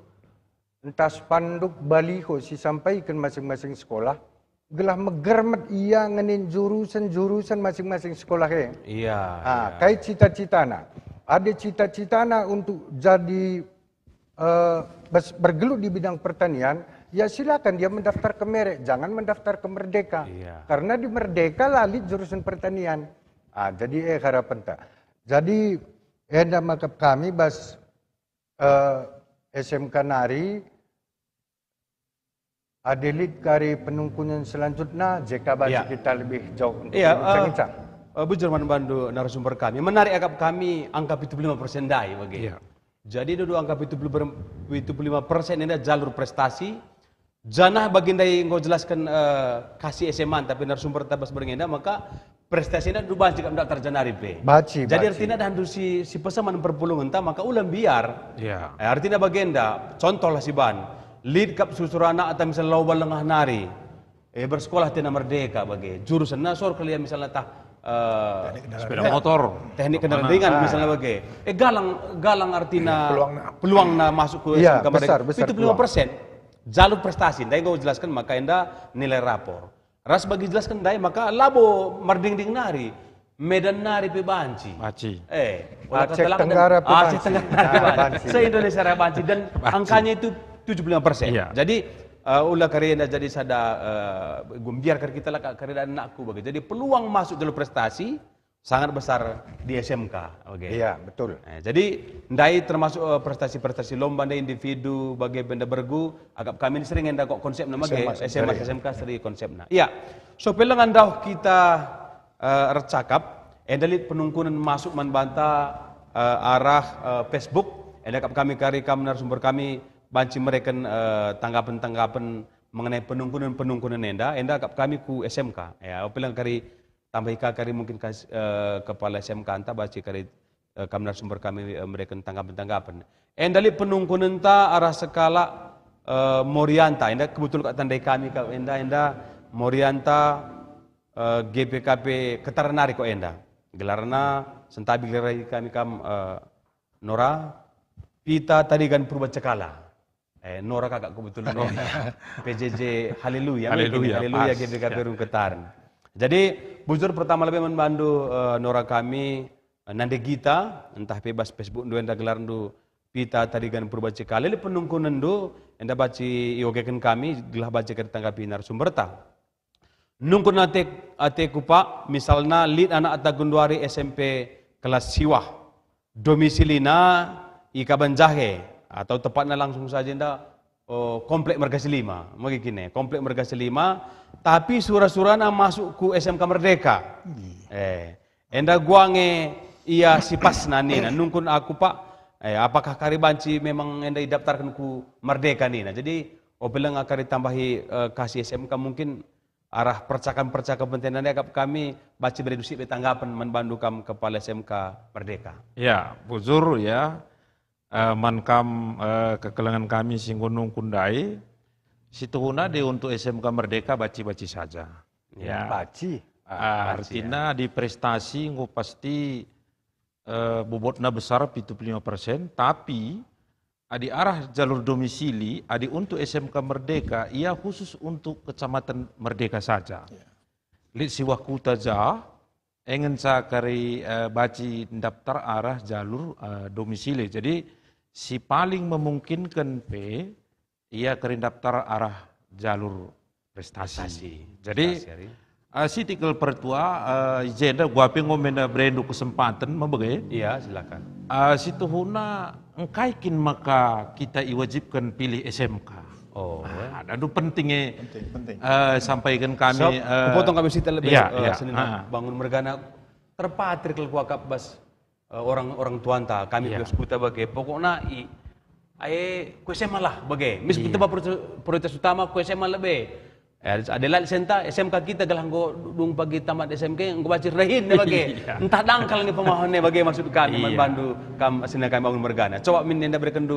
Entah spanduk baliho si sampaikan masing-masing sekolah. Gelah megermet ia ngenin jurusan-jurusan masing-masing sekolah. Iya. Kait cita-citana. Ada cita-citana untuk jadi bergelut di bidang pertanian, ya silakan dia mendaftar ke merek, jangan mendaftar ke Merdeka. Iya. Karena di Merdeka lalit jurusan pertanian. Jadi harapan tak. Jadi hendak makap kami bas SMK Nari adelit kari penungkungan selanjutnya jika basi kita lebih jauh untuk bincang-bincang. Bu Jerman Bandu narasumber kami menarik agak kami angka 75% dai bagi. Iya. Jadi dulu angka 75% ini ada jalur prestasi. Janah baginda yang kau jelaskan kasih SMA tapi narasumber tabas berengenda maka prestasinya dulu banci kami daftar janari pe. Baci. Jadi artinya ada handu si pesaman perpulungan ta maka ulang biar. Iya. Artinya baginda contoh lah si ban. Lead kap susurana atau misalnya lomba lengah nari. Bersekolah tina Merdeka bagi jurusan nasor kalian misalnya tah Sepeda motor. teknik kendaraan ringan misalnya bagi. Galang artinya peluang na masuk ke Iya, SMK Merdeka. besar Itu 75% jalur prestasi. Dai kau jelaskan maka enda nilai rapor. Ras bagi jelaskan dai maka labo merding-ding nari. Medan nari pe banci. Baci. Aceh Tenggara pe banci. Aceh Tenggara banci. Se-Indonesia banci dan angkanya itu 75%. Iya. Jadi ulah karena jadi sada biarkan kita lah karena anakku bagi. Jadi peluang masuk jalur prestasi sangat besar di SMK. Okay. Iya, betul. Jadi ndai termasuk prestasi-prestasi lomba ndai individu bagi benda bergu agak kami sering ndak kok konsep nama SMA SMK seri konsepna. Iya. So pelangan dah kita recakap Endalit penungkunan masuk manbanta arah Facebook. Enda kami kari narasumber kami banci mereka tanggapan-tanggapan mengenai penungkunan enda kami ku SMK. Ya, bilang kari tambah kari mungkin kepala SMK anta baca kari kami narasumber kami mereka tanggapan-tanggapan. Endalit penungkunan ta arah skala Morianta. Enda kebetulan tandai kami enda Morianta GPKP Ketaranari ko enda. Gelarna sentabi gerai kami Nora Pita Tadigan Purbacakala. Nora kakak kebetulan PJJ Haleluya. Haleluya GPKP Rum Ketaran. Jadi bujur pertama lebih membantu Nora kami nande Gita entah bebas Facebook ndu enda gelar ndu Pita Tadigan Purbacakala. Li penungkunan ndu enda baci iogekan kami gelah baca ke tanggapi narasumber ta. Nungkun ate kupa misalnya lead anak atagunduari SMP kelas siwah domisilina Ikabanjahe atau tepatnya langsung saja komplek Marga Selima begini komplek Marga Selima tapi surah-surahna masuk ku SMK Merdeka enda guange ia sipas nina nungkun aku pak apakah karibanci memang enda didaftarkan ku Merdeka nina jadi bilang akan ditambahi kasih SMK mungkin arah percakapan penting kami baca bereduksi tanggapan membantu kam kepala SMK Merdeka. Ya, bujur ya, mankam kekelangan kami singgunung kundai, situhuna de untuk SMK Merdeka baci saja. Ya, baci. Artinya di prestasi nggak pasti bobotnya besar 75%, tapi di arah jalur domisili, untuk SMK Merdeka, ia khusus untuk Kecamatan Merdeka saja. Lid siwah kuta ja, ingin kari baci daftar arah jalur domisili. Jadi si paling memungkinkan ia kari daftar arah jalur prestasi. Jadi si tikal pertua, jenda gua pengen berendu kesempatan, membagai? Iya, silakan. Situ huna engkaikin maka kita iwajibkan pilih SMK. Oh, dan itu pentingnya sampaikan kami. Potong kami sita lebih bangun mergana terpatri kalau kuakap bas orang tuanta kami bios kuta bagai pokoknya ku SMA lah bagai. Mis kita prioritas utama ku SMA lebih. Adalah SMK kita galang go dung pagi tamat SMK ngo bacir rahin bagi entah dangkal ni pemahamannya bagi maksud kami membantu kami bangun mergana coba min enda berikan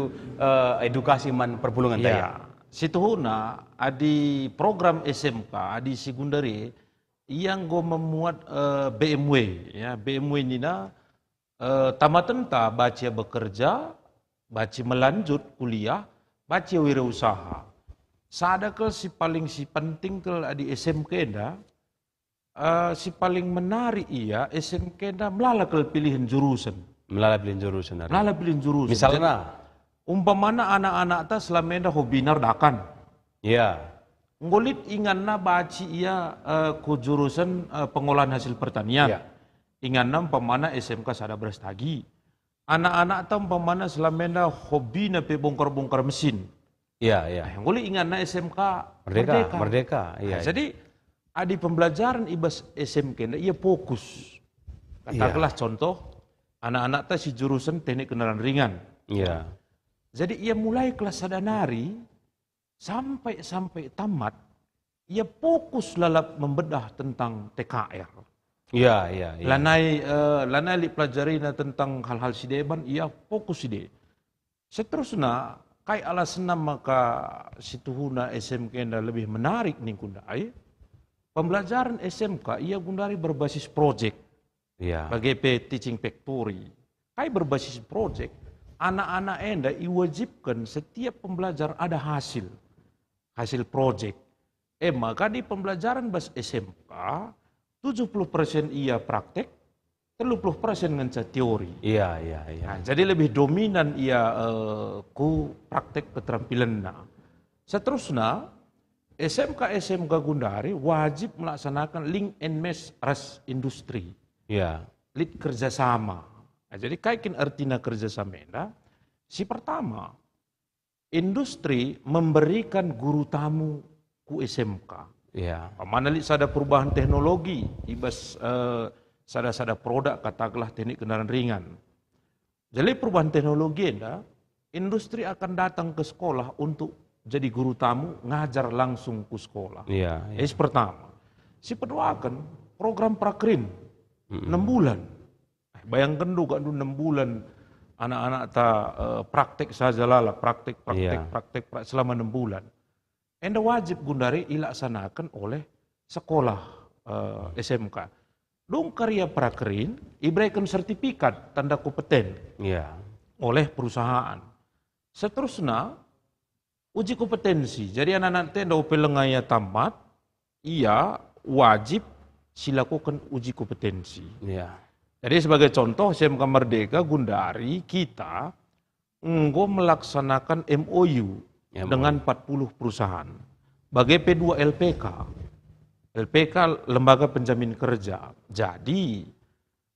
edukasi man perpulungan daya situhuna adi program SMK adi sekundari yang go memuat BMW ya BMW ini tamatan ta baca bekerja baca melanjut kuliah baca wirausaha. Sadakal si penting ke di SMK enda, si paling menarik SMK enda melalakal pilihan jurusan. Melalak pilihan jurusan. Misalnya, umpamana anak-anak ta selama enda hobi nardakan. Iya. Ngolit inganna baci ku jurusan pengolahan hasil pertanian. Ya. Inganna umpamana SMK sada berastagi. Anak-anak ta umpamana selama enda hobi na bongkar-bongkar mesin. Iya, iya. Yang boleh ingat SMK Merdeka. Iya. Jadi di pembelajaran ibas SMK ia fokus. Katakanlah contoh anak-anak ta si jurusan teknik kendaraan ringan. Iya. Jadi ia mulai kelas sadanari sampai tamat ia fokus lalap membedah tentang TKR. Iya. Lanai li pelajari tentang hal-hal sideban ia fokus ide. Seterusnya kai alasna maka situhuna SMK enda lebih menarik nih kundai. Pembelajaran SMK ia gundari berbasis project. Iya. Bagai teaching factory. Kai berbasis project, anak-anak enda iwajibkan setiap pembelajar ada hasil project. Maka di pembelajaran bas SMK 70% ia praktek, 30% nganca teori. Iya. Nah, jadi lebih dominan ku praktek keterampilan. Seterusnya, SMK Gundari wajib melaksanakan link and match ras industri. Iya. Lead kerjasama. Nah, jadi kaikin artinya kerjasama. Si pertama, industri memberikan guru tamu ku SMK. Iya. Mana ada perubahan teknologi, ibas sada-sada produk katakanlah teknik kendaraan ringan. Jadi perubahan teknologi industri akan datang ke sekolah untuk jadi guru tamu, ngajar langsung ke sekolah. Iya. Itu pertama. Si kedua akan program prakrin 6 bulan. Bayangkan juga 6 bulan anak-anak praktek saja lah, praktek selama 6 bulan. Enda wajib gundari ilaksanakan oleh sekolah SMK. Dong karya prakrin diberikan sertifikat tanda kompeten oleh perusahaan. Seterusnya uji kompetensi. Jadi anak-anak tenda pelengaya tamat, ia wajib silakukan uji kompetensi. Jadi sebagai contoh SMK Merdeka Gundari kita melaksanakan MOU dengan 40 perusahaan. Bagai P2 LPK. LPK Lembaga Penjamin Kerja. Jadi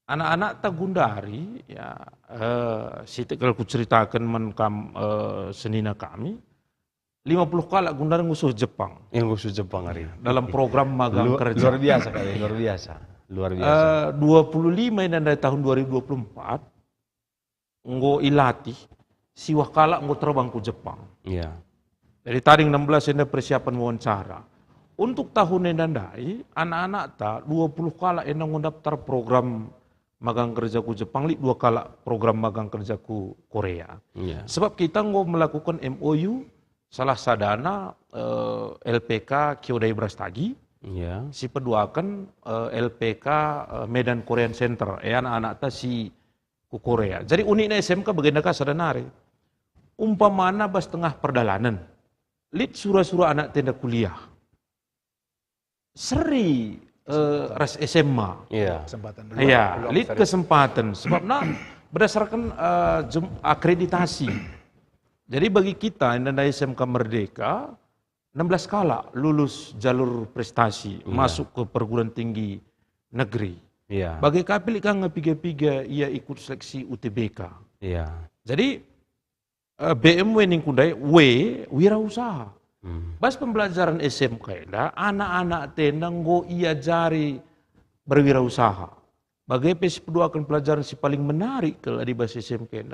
anak-anak Gundari kalau ku ceritakan senina kami 50 kali Gundari ngusuh Jepang. Yang ngusuh Jepang hari. Dalam program magang kerja. Luar biasa kali, luar biasa. 25 ini dari tahun 2024 nggo ilatih siwah kala nggo terbang ke Jepang. Iya. Jadi taring 16 ini persiapan wawancara. Untuk tahun ini dandai anak-anak 20 kala ini daftar program magang kerja ku Jepang, 2 kala program magang kerja ku Korea. Iya. Sebab kita nggo melakukan MOU salah sadana LPK Kyodai Brastagi. Iya. Si peduakan LPK Medan Korean Center, anak-anak si ku Korea. Jadi uniknya SMK bagendaka sadanari. Umpamana bas tengah perdalanan, lid surah-surah anak tenda kuliah. Seri ras SMA. Iya. Kesempatan dulu. Iya, lid kesempatan. Sebab berdasarkan akreditasi. Jadi bagi kita yang dari SMK Merdeka 16 kala lulus jalur prestasi masuk ke perguruan tinggi negeri. Iya. Bagi kapil kan piga-piga ia ikut seleksi UTBK. Iya. Jadi BMW ning kundai wirausaha. Bas pembelajaran SMK anak-anak tenang go ia jari berwirausaha. Bagi PS2 akan pelajaran si paling menarik kalau di bahasa SMK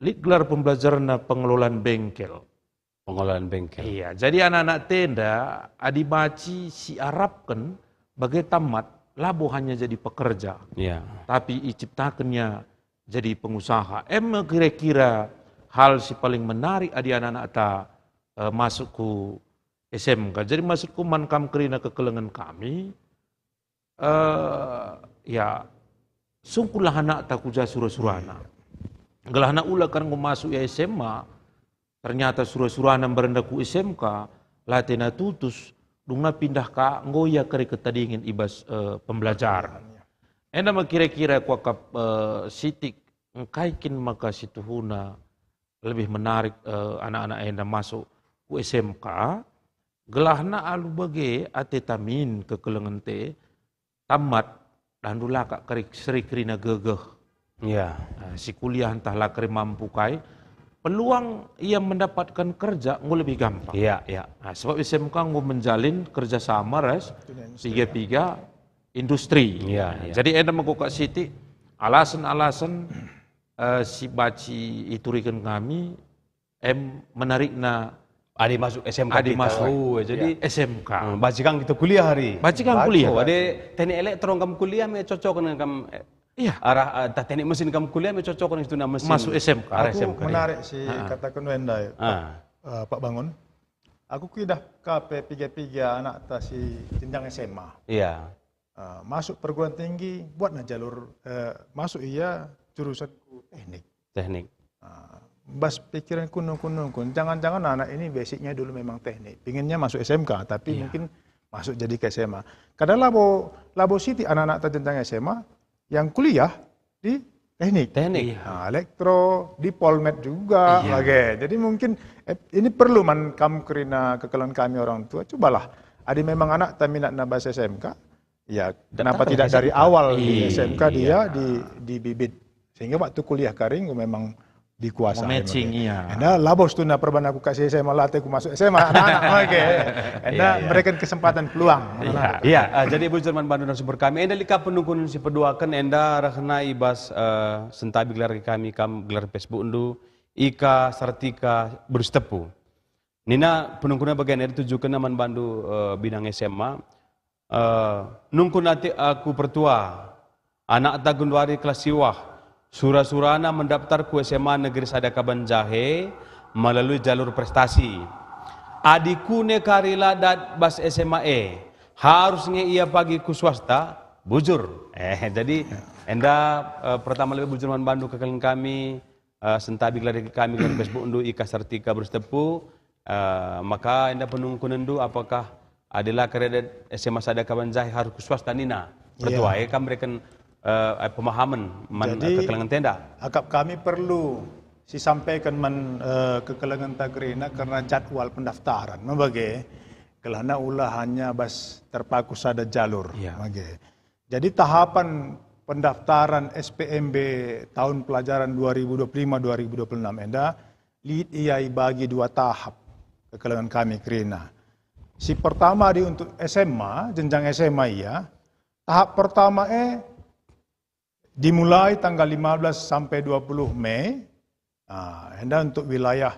lid gelar pembelajaran pengelolaan bengkel. Pengelolaan bengkel. Iya, jadi anak-anak tenda adibaci si Arab kan bagai tamat labo hanya jadi pekerja. Iya. Tapi diciptakannya jadi pengusaha. Kira-kira hal si paling menarik adi anak-anak masuk ke SMK. Jadi masuk ke mankam kerina kekelengan kami. Sungkulah anak takuja surah-surana. Gelah anak ula kan masuk ya SMA. Ternyata surah-surana berenda ku SMK. Latena tutus. Dungna pindah ka ngoya kari ketadingin ibas pembelajaran. Enda kira-kira kuakap sitik. Ngkaikin maka situhuna lebih menarik anak-anak enda masuk ku SMK. Gelahna alu bage atetamin kekelengan te. Tamat. Dan dula kak kari seri kerina gegeh. Iya. Si kuliah entahlah kari mampu kai. Peluang ia mendapatkan kerja nggak lebih gampang. Iya, iya. Nah, sebab SMK nggak menjalin kerjasama tiga industri. Iya, iya. Jadi ada mengkok Siti alasan-alasan si baci iturikan kami menarikna Adi masuk SMK. Adi kita. masuk. Oh, jadi SMK. Bacikang kita kuliah hari. Bacikang kuliah. Oh, ada teknik elektron kamu kuliah me cocok dengan kamu. Iya. Arah teknik mesin kamu kuliah me cocok dengan itu mesin. Masuk SMK. Aku menarik si katakan Wenda Pak Bangun. Aku kidah KP 33 anak si jenjang SMA. Iya. Masuk perguruan tinggi buatlah jalur masuk jurusan teknik. Teknik. Bas pikiran kuno. Jangan-jangan anak ini basicnya dulu memang teknik. Pinginnya masuk SMK, tapi mungkin masuk jadi ke SMA. Kadang labo Siti anak-anak terjentang SMA yang kuliah di teknik. Nah, elektro, di Polmed juga. Jadi mungkin ini perlu kamu kerina kekelan kami orang tua. Cobalah. Ada memang anak tak minat bahasa SMK. Ya, kenapa tidak dari awal di SMK dia dibibit. Sehingga waktu kuliah karing memang dikuasai. Matching, iya. Enda labos tu na perban aku kasih SMA latih aku masuk SMA anak-anak. Oke. Enda berikan kesempatan peluang. Iya, jadi bujur man bandu sumber kami. Enda lika penungkun si peduakan enda rahna ibas sentabi gelar kami gelar Facebook undu ika sartika berustepu. Nina penungkunnya bagian dari tujukan man bandu bidang SMA. Nungkun nanti aku pertua anak tagundwari kelas siwah. Surah-surana mendaftar ke SMA Negeri Sadaka Banjahe melalui jalur prestasi. Adikku ne karila dat bas SMA harusnya ia pagi ku swasta bujur. Jadi enda pertama lebih bujur man bandu kekalian kami sentabi gelar kami gelar Facebook undu ika sartika berstepu maka enda penungkunan du apakah adalah karya SMA Sadaka Banjahe harus ku swasta nina. Pertua kami berikan pemahaman kekalangan tenda. Akap kami perlu disampaikan kekalangan tagrina karena jadwal pendaftaran. Membagi kelana ulah hanya bas terpaku sada jalur. Jadi tahapan pendaftaran SPMB tahun pelajaran 2025-2026 enda lead iai bagi 2 tahap kekalangan kami kerina. Si pertama di untuk SMA, jenjang SMA tahap pertama dimulai tanggal 15 sampai 20 Mei. Enda untuk wilayah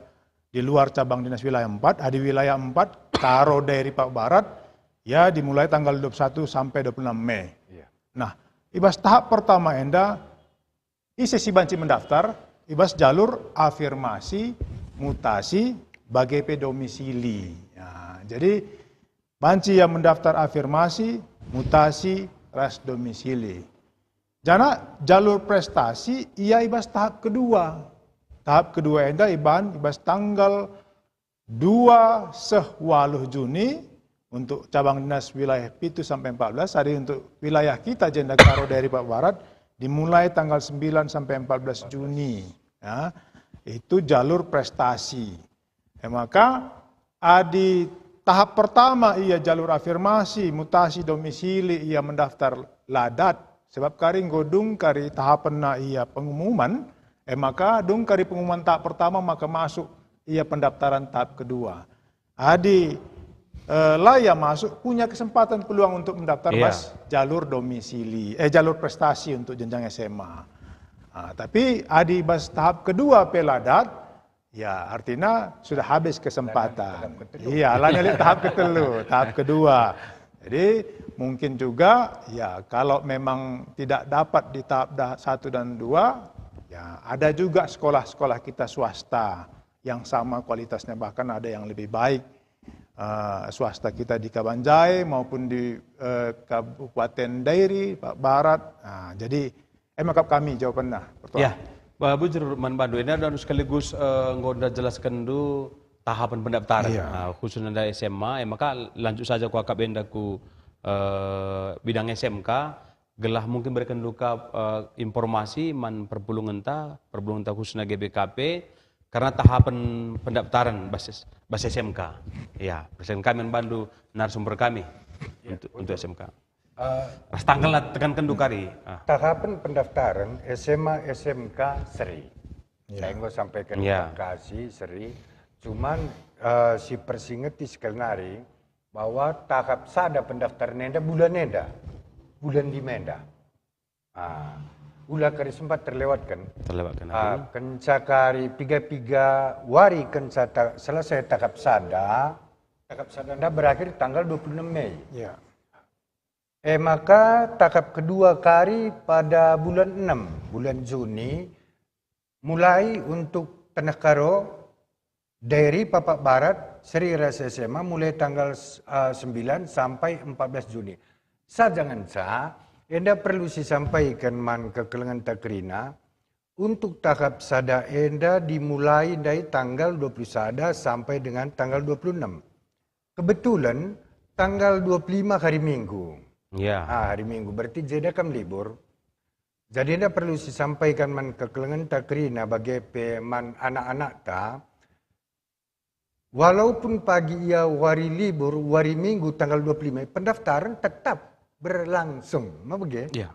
di luar cabang dinas wilayah 4, di wilayah 4 Karo Daerah Pak Barat ya dimulai tanggal 21 sampai 26 Mei. Nah, ibas tahap pertama enda sesi banci mendaftar, ibas jalur afirmasi, mutasi, BGP domisili. Jadi banci yang mendaftar afirmasi, mutasi, ras domisili. Jana jalur prestasi ia ibas tahap kedua. Tahap kedua enda ibas tanggal 2 Juni untuk cabang dinas wilayah 7 sampai 14, hari untuk wilayah kita Jenda Karo dari Pak Barat dimulai tanggal 9 sampai 14 Juni. Ya, itu jalur prestasi. Maka di tahap pertama ia jalur afirmasi, mutasi domisili ia mendaftar ladat. Sebab kari godung kari tahapan na ia pengumuman, maka dung kari pengumuman tahap pertama maka masuk ia pendaftaran tahap kedua. Adi layak masuk punya kesempatan peluang untuk mendaftar bas jalur domisili, jalur prestasi untuk jenjang SMA. Tapi adi bas tahap kedua peladat, ya artinya sudah habis kesempatan. Iya, lanjut tahap tahap kedua. Jadi mungkin juga ya kalau memang tidak dapat di tahap 1 dan 2, ya ada juga sekolah-sekolah kita swasta yang sama kualitasnya, bahkan ada yang lebih baik swasta kita di Kabanjai maupun di Kabupaten Dairi, Pak Barat. Jadi makap kami jawabannya. Ya, Bujur Man Bandu ini dan sekaligus nggak jelaskan dulu tahapan pendaftaran khususnya dari SMA, maka lanjut saja ku akak bendaku bidang SMK gelah mungkin berikan duka informasi man perpulungan ta khususnya GBKP karena tahapan pendaftaran basis SMK. Ya, presiden kami Bandu narasumber kami untuk SMK. Tanggal lah tekankan dukari. Tahapan pendaftaran SMA SMK seri. Saya nggak sampaikan kasih seri. Cuman si persingeti sekelnari bahwa tahap sada pendaftaran nenda bulan di menda. Ulah kari sempat terlewatkan. Kencakari piga wari selesai tahap sada nenda berakhir tanggal 26 Mei. Ya. Maka tahap kedua kari pada bulan 6, bulan Juni mulai untuk Tanah Karo dari Papak Barat, Seri Ras SMA mulai tanggal 9 sampai 14 Juni. Jangan enda perlu disampaikan man kekelengan takrina untuk tahap sada enda dimulai dari tanggal 21 sampai dengan tanggal 26. Kebetulan tanggal 25 hari Minggu. Hari Minggu berarti jeda kam libur. Jadi enda perlu disampaikan man kekelengan takrina bagi man anak-anak ta. Walaupun pagi ia wari libur, wari Minggu tanggal 25, pendaftaran tetap berlangsung. Mau begitu? Ya.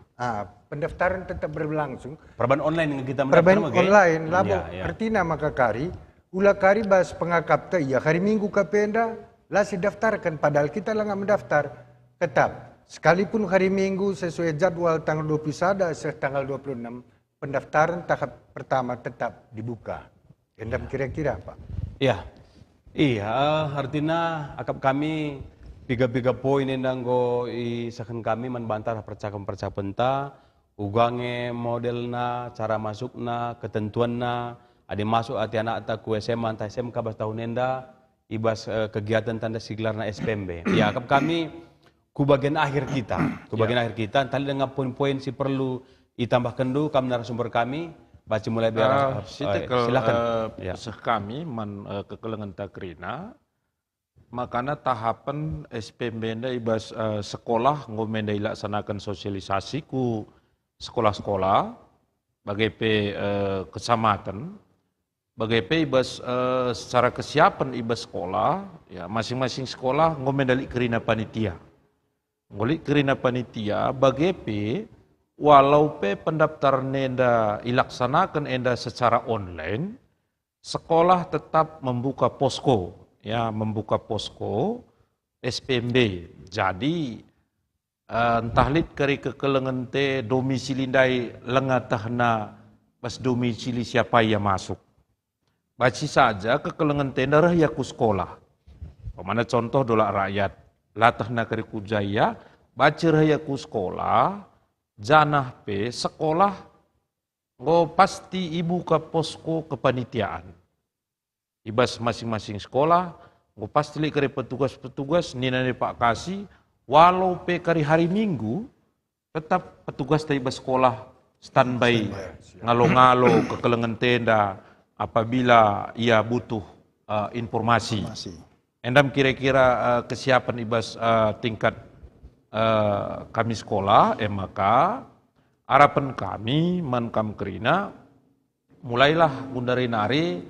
Pendaftaran tetap berlangsung. Perban online yang kita Perban mendaftar online, labo Ya. artinya maka kari, ulah kari bas pengakap te, ya hari Minggu kapenda, lah si daftarkan, padahal kita lah nggak mendaftar. Tetap, sekalipun hari Minggu sesuai jadwal tanggal 21 tanggal 26, pendaftaran tahap pertama tetap dibuka. Endam kira-kira Pak? Iya, artinya akap kami piga-piga poin endang go isakan kami membantah percakapan ta, ugange modelna, cara masukna, ketentuanna, ada masuk hati anak ta ku SMA entah SMK bas tahun enda, ibas kegiatan tanda siglarna SPMB. Ya, akap kami ku bagian akhir kita, tali dengan poin-poin si perlu ditambahkan dulu kami narasumber kami. Baca mulai biar silakan. Kami kekelengan takrina, makanya tahapan SPMB ibas sekolah ngomenda dilaksanakan sosialisasi ku sekolah-sekolah bagai kecamatan, bagai ibas secara kesiapan ibas sekolah, ya masing-masing sekolah ngomenda kerina panitia, bagai walau pendaftaran enda dilaksanakan enda secara online, sekolah tetap membuka posko, SPMB. Jadi entah lid kari kekelengan te domisili dai lengatahna pas domisili siapa yang masuk. Baci saja kekelengan te darah ya ku sekolah. Pemana contoh dola rakyat, latahna kari kujaya, baca raya ku sekolah, janah sekolah ngo pasti ibu ke posko kepanitiaan. Ibas masing-masing sekolah ngo pasti li kari petugas-petugas nina Pak Kasih walau kari hari Minggu tetap petugas dari ibas sekolah standby ngalo-ngalo kekelengan tenda apabila ia butuh informasi. Endam kira-kira kesiapan ibas tingkat kami sekolah, maka harapan kami mankam kerina mulailah mundari nari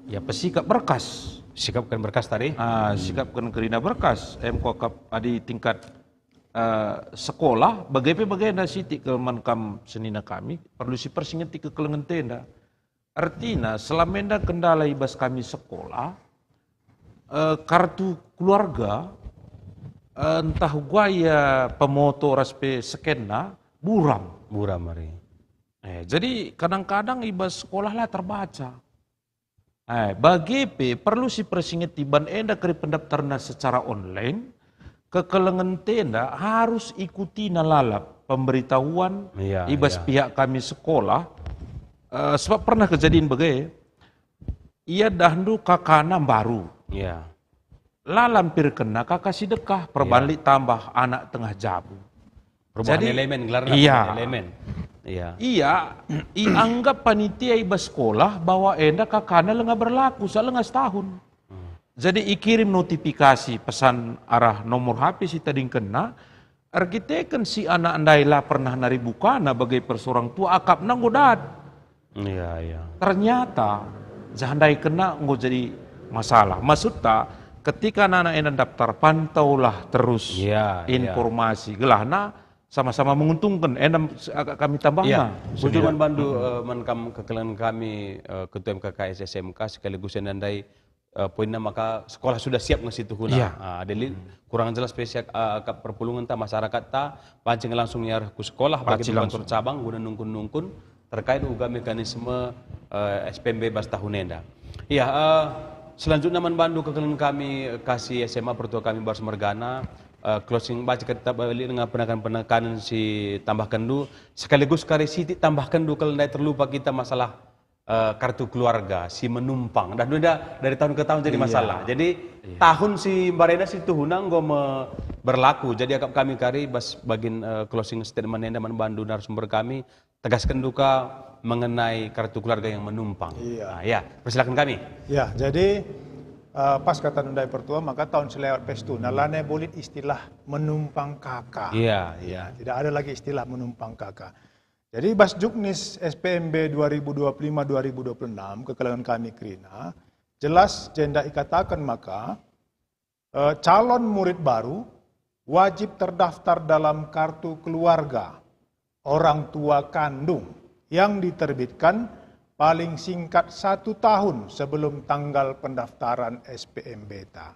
ya pesikap berkas. Sikapkan berkas tadi. Sikapkan kerina berkas. Kap adi tingkat sekolah bagaimana siti ke mankam senina kami perlu si persingeti ke kelengan tenda. Artinya selama kendala ibas kami sekolah kartu keluarga entah gaya pemoto raspe skena buram hari. Jadi kadang-kadang ibas sekolah lah terbaca. Bagi perlu si persinget tiban enda keri pendaftaran secara online, kekelengan tenda harus ikuti nalalap pemberitahuan ibas pihak kami sekolah. Sebab pernah kejadian bagai, ia dahulu kakana baru. Lampir kena kakak sedekah perbalik tambah anak tengah jabu. Perubahan elemen gelarna elemen. Anggap panitia ibas sekolah bahwa enda kakana lenga berlaku lenga setahun. Jadi ikirim notifikasi pesan arah nomor HP si tading kena, arkiteken si anak andailah pernah nari bukana bagai persorang tua akap nang godat. Ternyata jahandai kena nggak jadi masalah. Maksudnya ketika anak-anak daftar pantaulah terus informasi gelahna sama-sama menguntungkan. Kami tambahkan. Bujuman Bandu menkam kekelengan kami ketua MKKS SMK sekaligus endai poinnya maka sekolah sudah siap ngasih tuhuna. Jadi kurang jelas spesial perpulungan ta masyarakat ta pancing langsung nyarah ku sekolah bagi kantor cabang guna nungkun-nungkun terkait uga mekanisme SPMB bas tahun enda. Selanjutnya Bandu kekelengan kami kasih SMA pertua kami Bars Mergana closing baca kita balik dengan penekanan si tambahkan dulu sekaligus kari siti tambahkan dulu kalau tidak terlupa kita masalah kartu keluarga si menumpang dan udah dari tahun ke tahun jadi masalah. Jadi tahun si Bareda si tuhunang berlaku. Jadi akap kami kari bagian closing statement enda Bandu narasumber kami tegaskan duka mengenai kartu keluarga yang menumpang. Persilakan kami. Jadi pas kata Nundai Pertua maka tahun selewat pestu nalane boleh istilah menumpang kakak. Tidak ada lagi istilah menumpang kakak. Jadi Bas Juknis SPMB 2025-2026 kekelengan kami Krina jelas jenda ikatakan maka calon murid baru wajib terdaftar dalam kartu keluarga orang tua kandung yang diterbitkan paling singkat 1 tahun sebelum tanggal pendaftaran SPM Beta.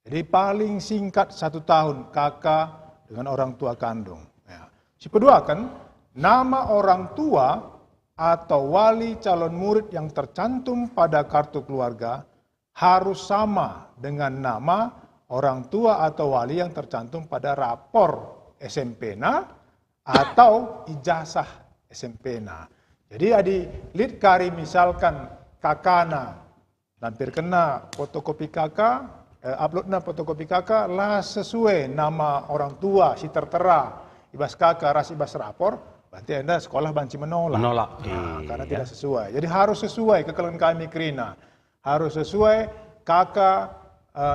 Jadi paling singkat 1 tahun kakak dengan orang tua kandung. Ya. Si kedua kan, nama orang tua atau wali calon murid yang tercantum pada kartu keluarga harus sama dengan nama orang tua atau wali yang tercantum pada rapor SMP-na atau ijazah SMP-na. Jadi adi lid kari misalkan kakana lampir kena fotokopi kakak, uploadna fotokopi kakak lah sesuai nama orang tua si tertera ibas kakak ras ibas rapor, berarti Anda sekolah banci menolak. Nah, karena tidak sesuai. Jadi harus sesuai kekeluhan kami Krina. Harus sesuai kakak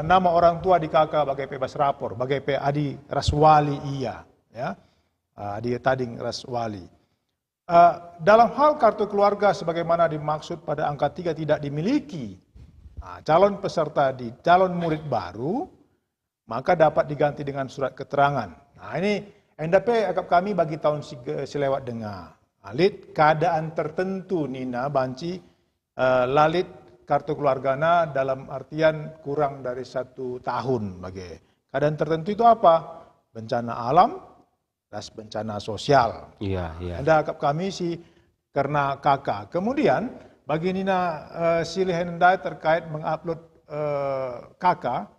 nama orang tua di kakak bagai bebas rapor, bagai adi raswali iya, ya, adi tading raswali. Dalam hal kartu keluarga sebagaimana dimaksud pada angka 3 tidak dimiliki calon peserta di calon murid baru, maka dapat diganti dengan surat keterangan. Nah ini NDP agak kami bagi tahun selewat dengar. Lid keadaan tertentu Nina banci lalit kartu keluargana dalam artian kurang dari 1 tahun bagi. Keadaan tertentu itu apa? Bencana alam, dan bencana sosial. Iya. Ada akap kami si karena kakak. Kemudian bagi Nina silih hendai terkait mengupload kakak,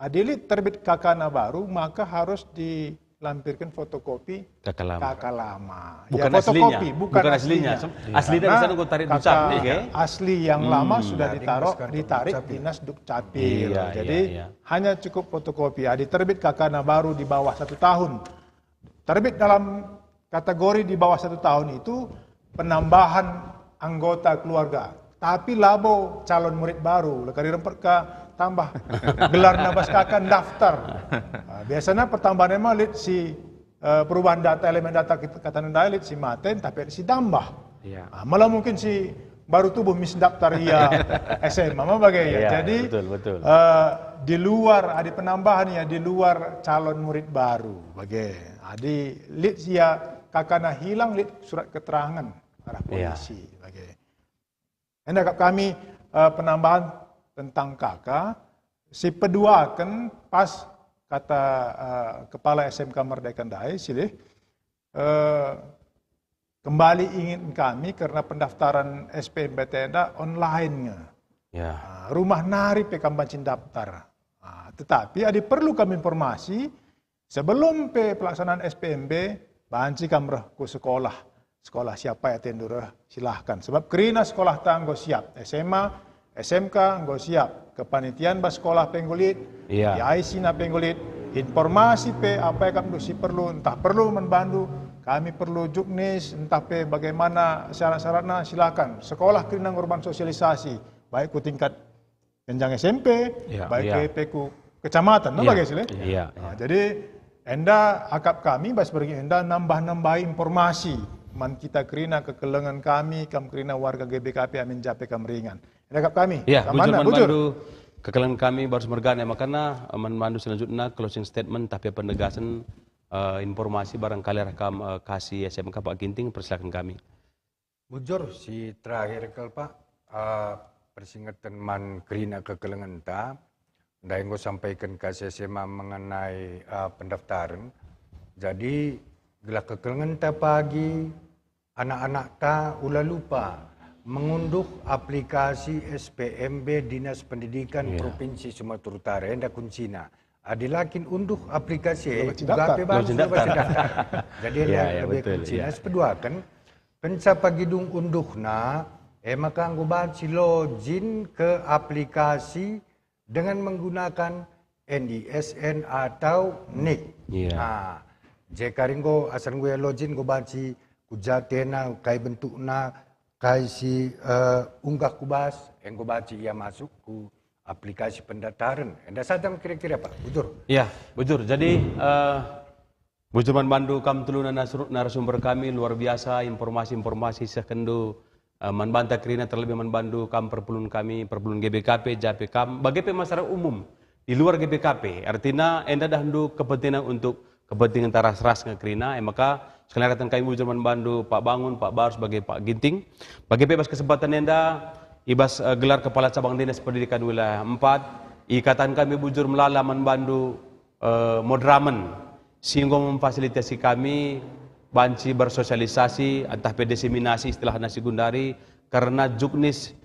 adilit terbit kakana baru maka harus dilampirkan fotokopi kakak lama. Bukan ya, aslinya. fotokopi, bukan aslinya. Aslinya bisa nunggu tarik dukcapil. Asli yang lama sudah ditarik dinas dukcapil. Jadi hanya cukup fotokopi. Diterbit kakana baru di bawah 1 tahun. Terbit dalam kategori di bawah 1 tahun itu penambahan anggota keluarga. Tapi labo calon murid baru. Lekari rempet ke tambah gelar nabas kakak daftar. Biasanya pertambahan emang lid si perubahan data elemen data kata nenda lid si maten tapi si tambah. Malah mungkin si baru tubuh misdaftar iya SMA bagaimana. Jadi betul. Di luar ada penambahan ya di luar calon murid baru bagaimana. Di lid sia kakana hilang lid surat keterangan arah polisi bagaimana. Hendak kami penambahan tentang kakak, si pedua kan pas kata kepala SMK Merdeka Dai silih kembali ingin kami karena pendaftaran SPMBTN online. Rumah nari pekampancin daftar. Tetapi ada perlu kami informasi sebelum pelaksanaan SPMB banci kamrah ku sekolah siapa ya tendur silahkan sebab kerina sekolah tanggo siap SMA SMK nggo siap kepanitiaan bas sekolah penggulit IC na penggulit informasi apa yang kami perlu entah perlu membantu kami perlu juknis entah bagaimana syarat-syaratnya silakan sekolah kerina ngorban sosialisasi baik ku tingkat jenjang SMP baik ke ku kecamatan bagaimana jadi enda akap kami bas bagi enda nambah informasi man kita kerina kekelengan kami kerina warga GBKP amin jape kameringan akap kami bujur kekelengan kami baru semergana makanya mandu selanjutnya closing statement tapi penegasan informasi barangkali rekam kasih SMK Pak Ginting persilakan kami bujur si terakhir Pak persingatan man kerina kekelengan ta dan yang sampaikan ke SMA mengenai pendaftaran. Jadi gelak kekelengan ta pagi anak-anak ta ulah lupa mengunduh aplikasi SPMB Dinas Pendidikan Provinsi Sumatera Utara yang kuncinya. Adilakin unduh aplikasi UGP baru daftar. Jadi yang lebih kuncinya. Sepedua kan pencapagidung unduhna maka anggo banci login ke aplikasi dengan menggunakan NISN atau NIK. Jika ringgo asal gue login gue banci kujatena kai bentukna kai si unggah kubas yang gue banci ia masuk ku aplikasi pendaftaran. Anda sadam kira-kira Pak? Bujur. Iya, bujur. Jadi Bujurman Bandu kam tulunan narasumber kami luar biasa informasi-informasi sekendo manbanta kerina terlebih manbandu kam perpulun kami perpulun GBKP JAPE kam bagi masyarakat umum di luar GBKP. Artinya enda dah hendu kepentingan untuk kepentingan taras-ras ngekrina, maka sekalian katan kami bujur manbandu Pak Bangun, Pak Bar sebagai Pak Ginting. Bagi bebas kesempatan enda, ibas gelar Kepala Cabang Dinas Pendidikan Wilayah 4, ikatan kami bujur melala manbandu Modramen, sehingga memfasilitasi kami banci bersosialisasi, entah diseminasi istilah nasi gundari, karena juknis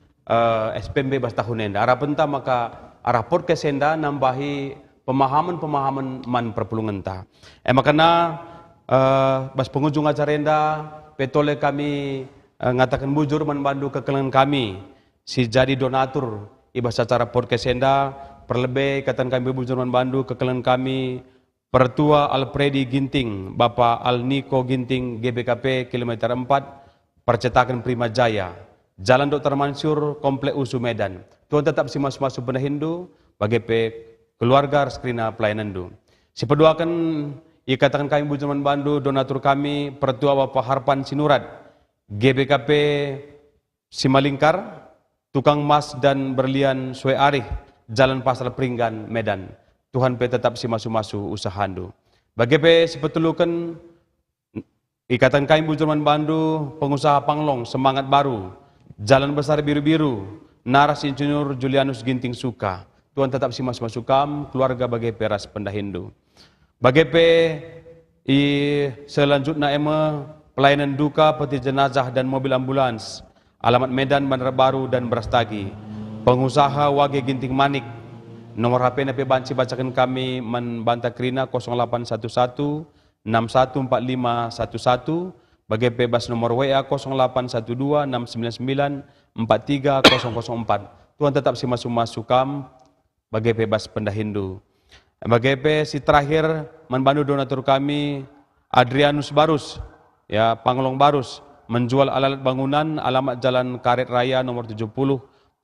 SPMB bas tahun enda. Arah pentah maka arah podcast enda nambahi pemahaman-pemahaman man perpulungan ta. Makanya bas pengunjung acara enda, petole kami ngatakan bujur manbandu kekelengan kami, si jadi donatur ibas acara podcast enda, perlebih katan kami bujur manbandu kekelengan kami, Pertua Alfredi Ginting, Bapak Alniko Ginting, GBKP kilometer 4, Percetakan Prima Jaya, Jalan Dr. Mansur, Komplek USU Medan. Tuhan tetap si masuk pada Hindu, bagi keluarga Reskrina Pelayanan Du. Si peduakan ikatan kami bujuman Bandu, donatur kami, Pertua Bapak Harpan Sinurat, GBKP Simalingkar, Tukang Mas dan Berlian Sue Arif, Jalan Pasar Pringgan, Medan. Tuhan pe tetap si masu-masu usaha Handu. Bagi pe sepetulukan ikatan kami bujuman Bandu, pengusaha Panglong, semangat baru, Jalan Besar Biru-Biru, Naras Insinyur Julianus Ginting Suka. Tuhan tetap si masu-masu kam, keluarga bagi peras pendahindu. Bagi pe selanjutnya pelayanan duka peti jenazah dan mobil ambulans, alamat Medan, Bandar Baru dan Brastagi. Pengusaha Wage Ginting Manik, nomor HP NP Banci bacakan kami Manbanta Krina 0811 614511, bagi bebas nomor WA 0812 699 43004. Tuhan tetap si masuk kam bagi bebas pendahindu. Bagi si terakhir manbandu donatur kami Adrianus Barus, ya Panglong Barus, menjual alat bangunan, alamat Jalan Karet Raya nomor 70,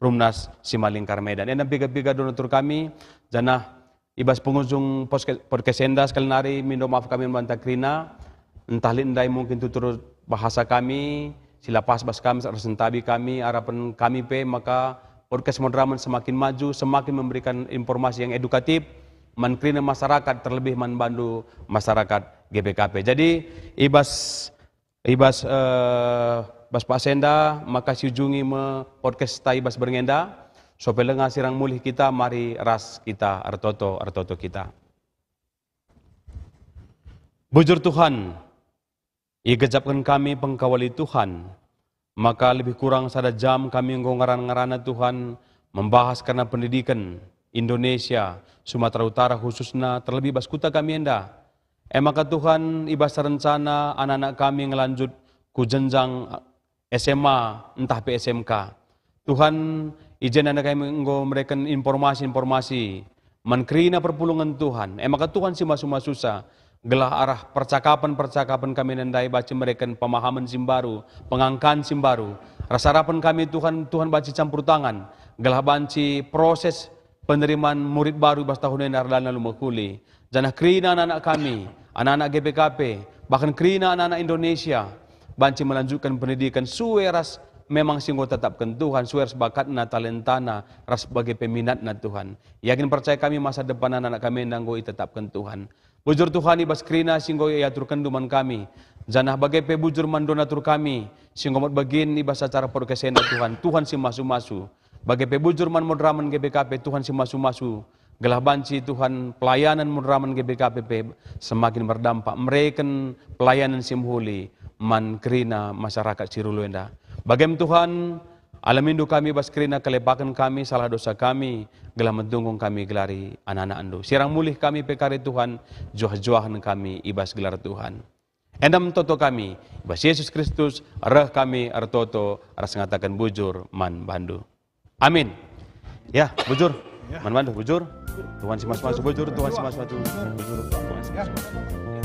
Rumnas Simalingkar Medan. Dan biga-biga donatur kami, janah ibas pengunjung podcast enda sekali nari minta maaf kami membantah krina, entah lindai mungkin tutur bahasa kami, sila pas bas kami, resentabi kami, harapan kami pe, maka podcast Modramen semakin maju, semakin memberikan informasi yang edukatif, mankrina masyarakat, terlebih manbandu masyarakat GBKP. Jadi ibas Bas Pak Senda, maka siujungi me podcast Taibas Berngenda, sopelengah sirang mulih kita, mari ras kita, artoto kita. Bujur Tuhan, igejapkan kami pengkawali Tuhan, maka lebih kurang sada jam kami ngaran-ngarana Tuhan, membahas karena pendidikan Indonesia, Sumatera Utara khususnya, terlebih bas kuta kami enda. Maka Tuhan ibas rencana anak-anak kami ngelanjut ku jenjang SMA, entah PSMK. Tuhan izin anak kami memberikan informasi-informasi, menkrina perpulungan Tuhan. Maka Tuhan si masu-masusa, gelah arah percakapan-percakapan kami nendai baca mereka pemahaman simbaru, pengangkan simbaru. Rasa harapan kami Tuhan baca campur tangan, gelah banci proses penerimaan murid baru bas tahun ini ardana lumekuli. Janah krina anak-anak kami, anak-anak GBKP, bahkan krina anak-anak Indonesia, banci melanjutkan pendidikan suwe ras memang singgo tetapkan Tuhan, suwe ras bakatna, talentana, ras sebagai peminatna Tuhan. Yakin percaya kami masa depan anak-anak kami nanggo tetapkan Tuhan. Bujur Tuhan ibas krina singgo iaturkan duman kami. Janah bagai pe bujur mandonatur kami, singgo mat bagin ibas acara podcastenda Tuhan. Tuhan si masu-masu. Bagai pe bujur man Modramen GBKP, Tuhan si masu-masu. Gelah banci Tuhan pelayanan Modramen GBKP semakin berdampak. Mereka pelayanan simhuli man krina masyarakat Ciruluenda. Bagaimana Tuhan alamindu kami bas krina kelepakan kami salah dosa kami, gelah mendunggung kami gelari anak-anak andu. Sirang mulih kami pekari Tuhan, juah-juahan kami ibas gelar Tuhan. Endam toto kami, ibas Yesus Kristus, reh kami artoto, ras ngatakan bujur man bandu. Amin. Ya, bujur. Man bandu, bujur. Tuhan si mas-mas bujur, Tuhan si mas-mas bujur. Tuhan si mas-mas.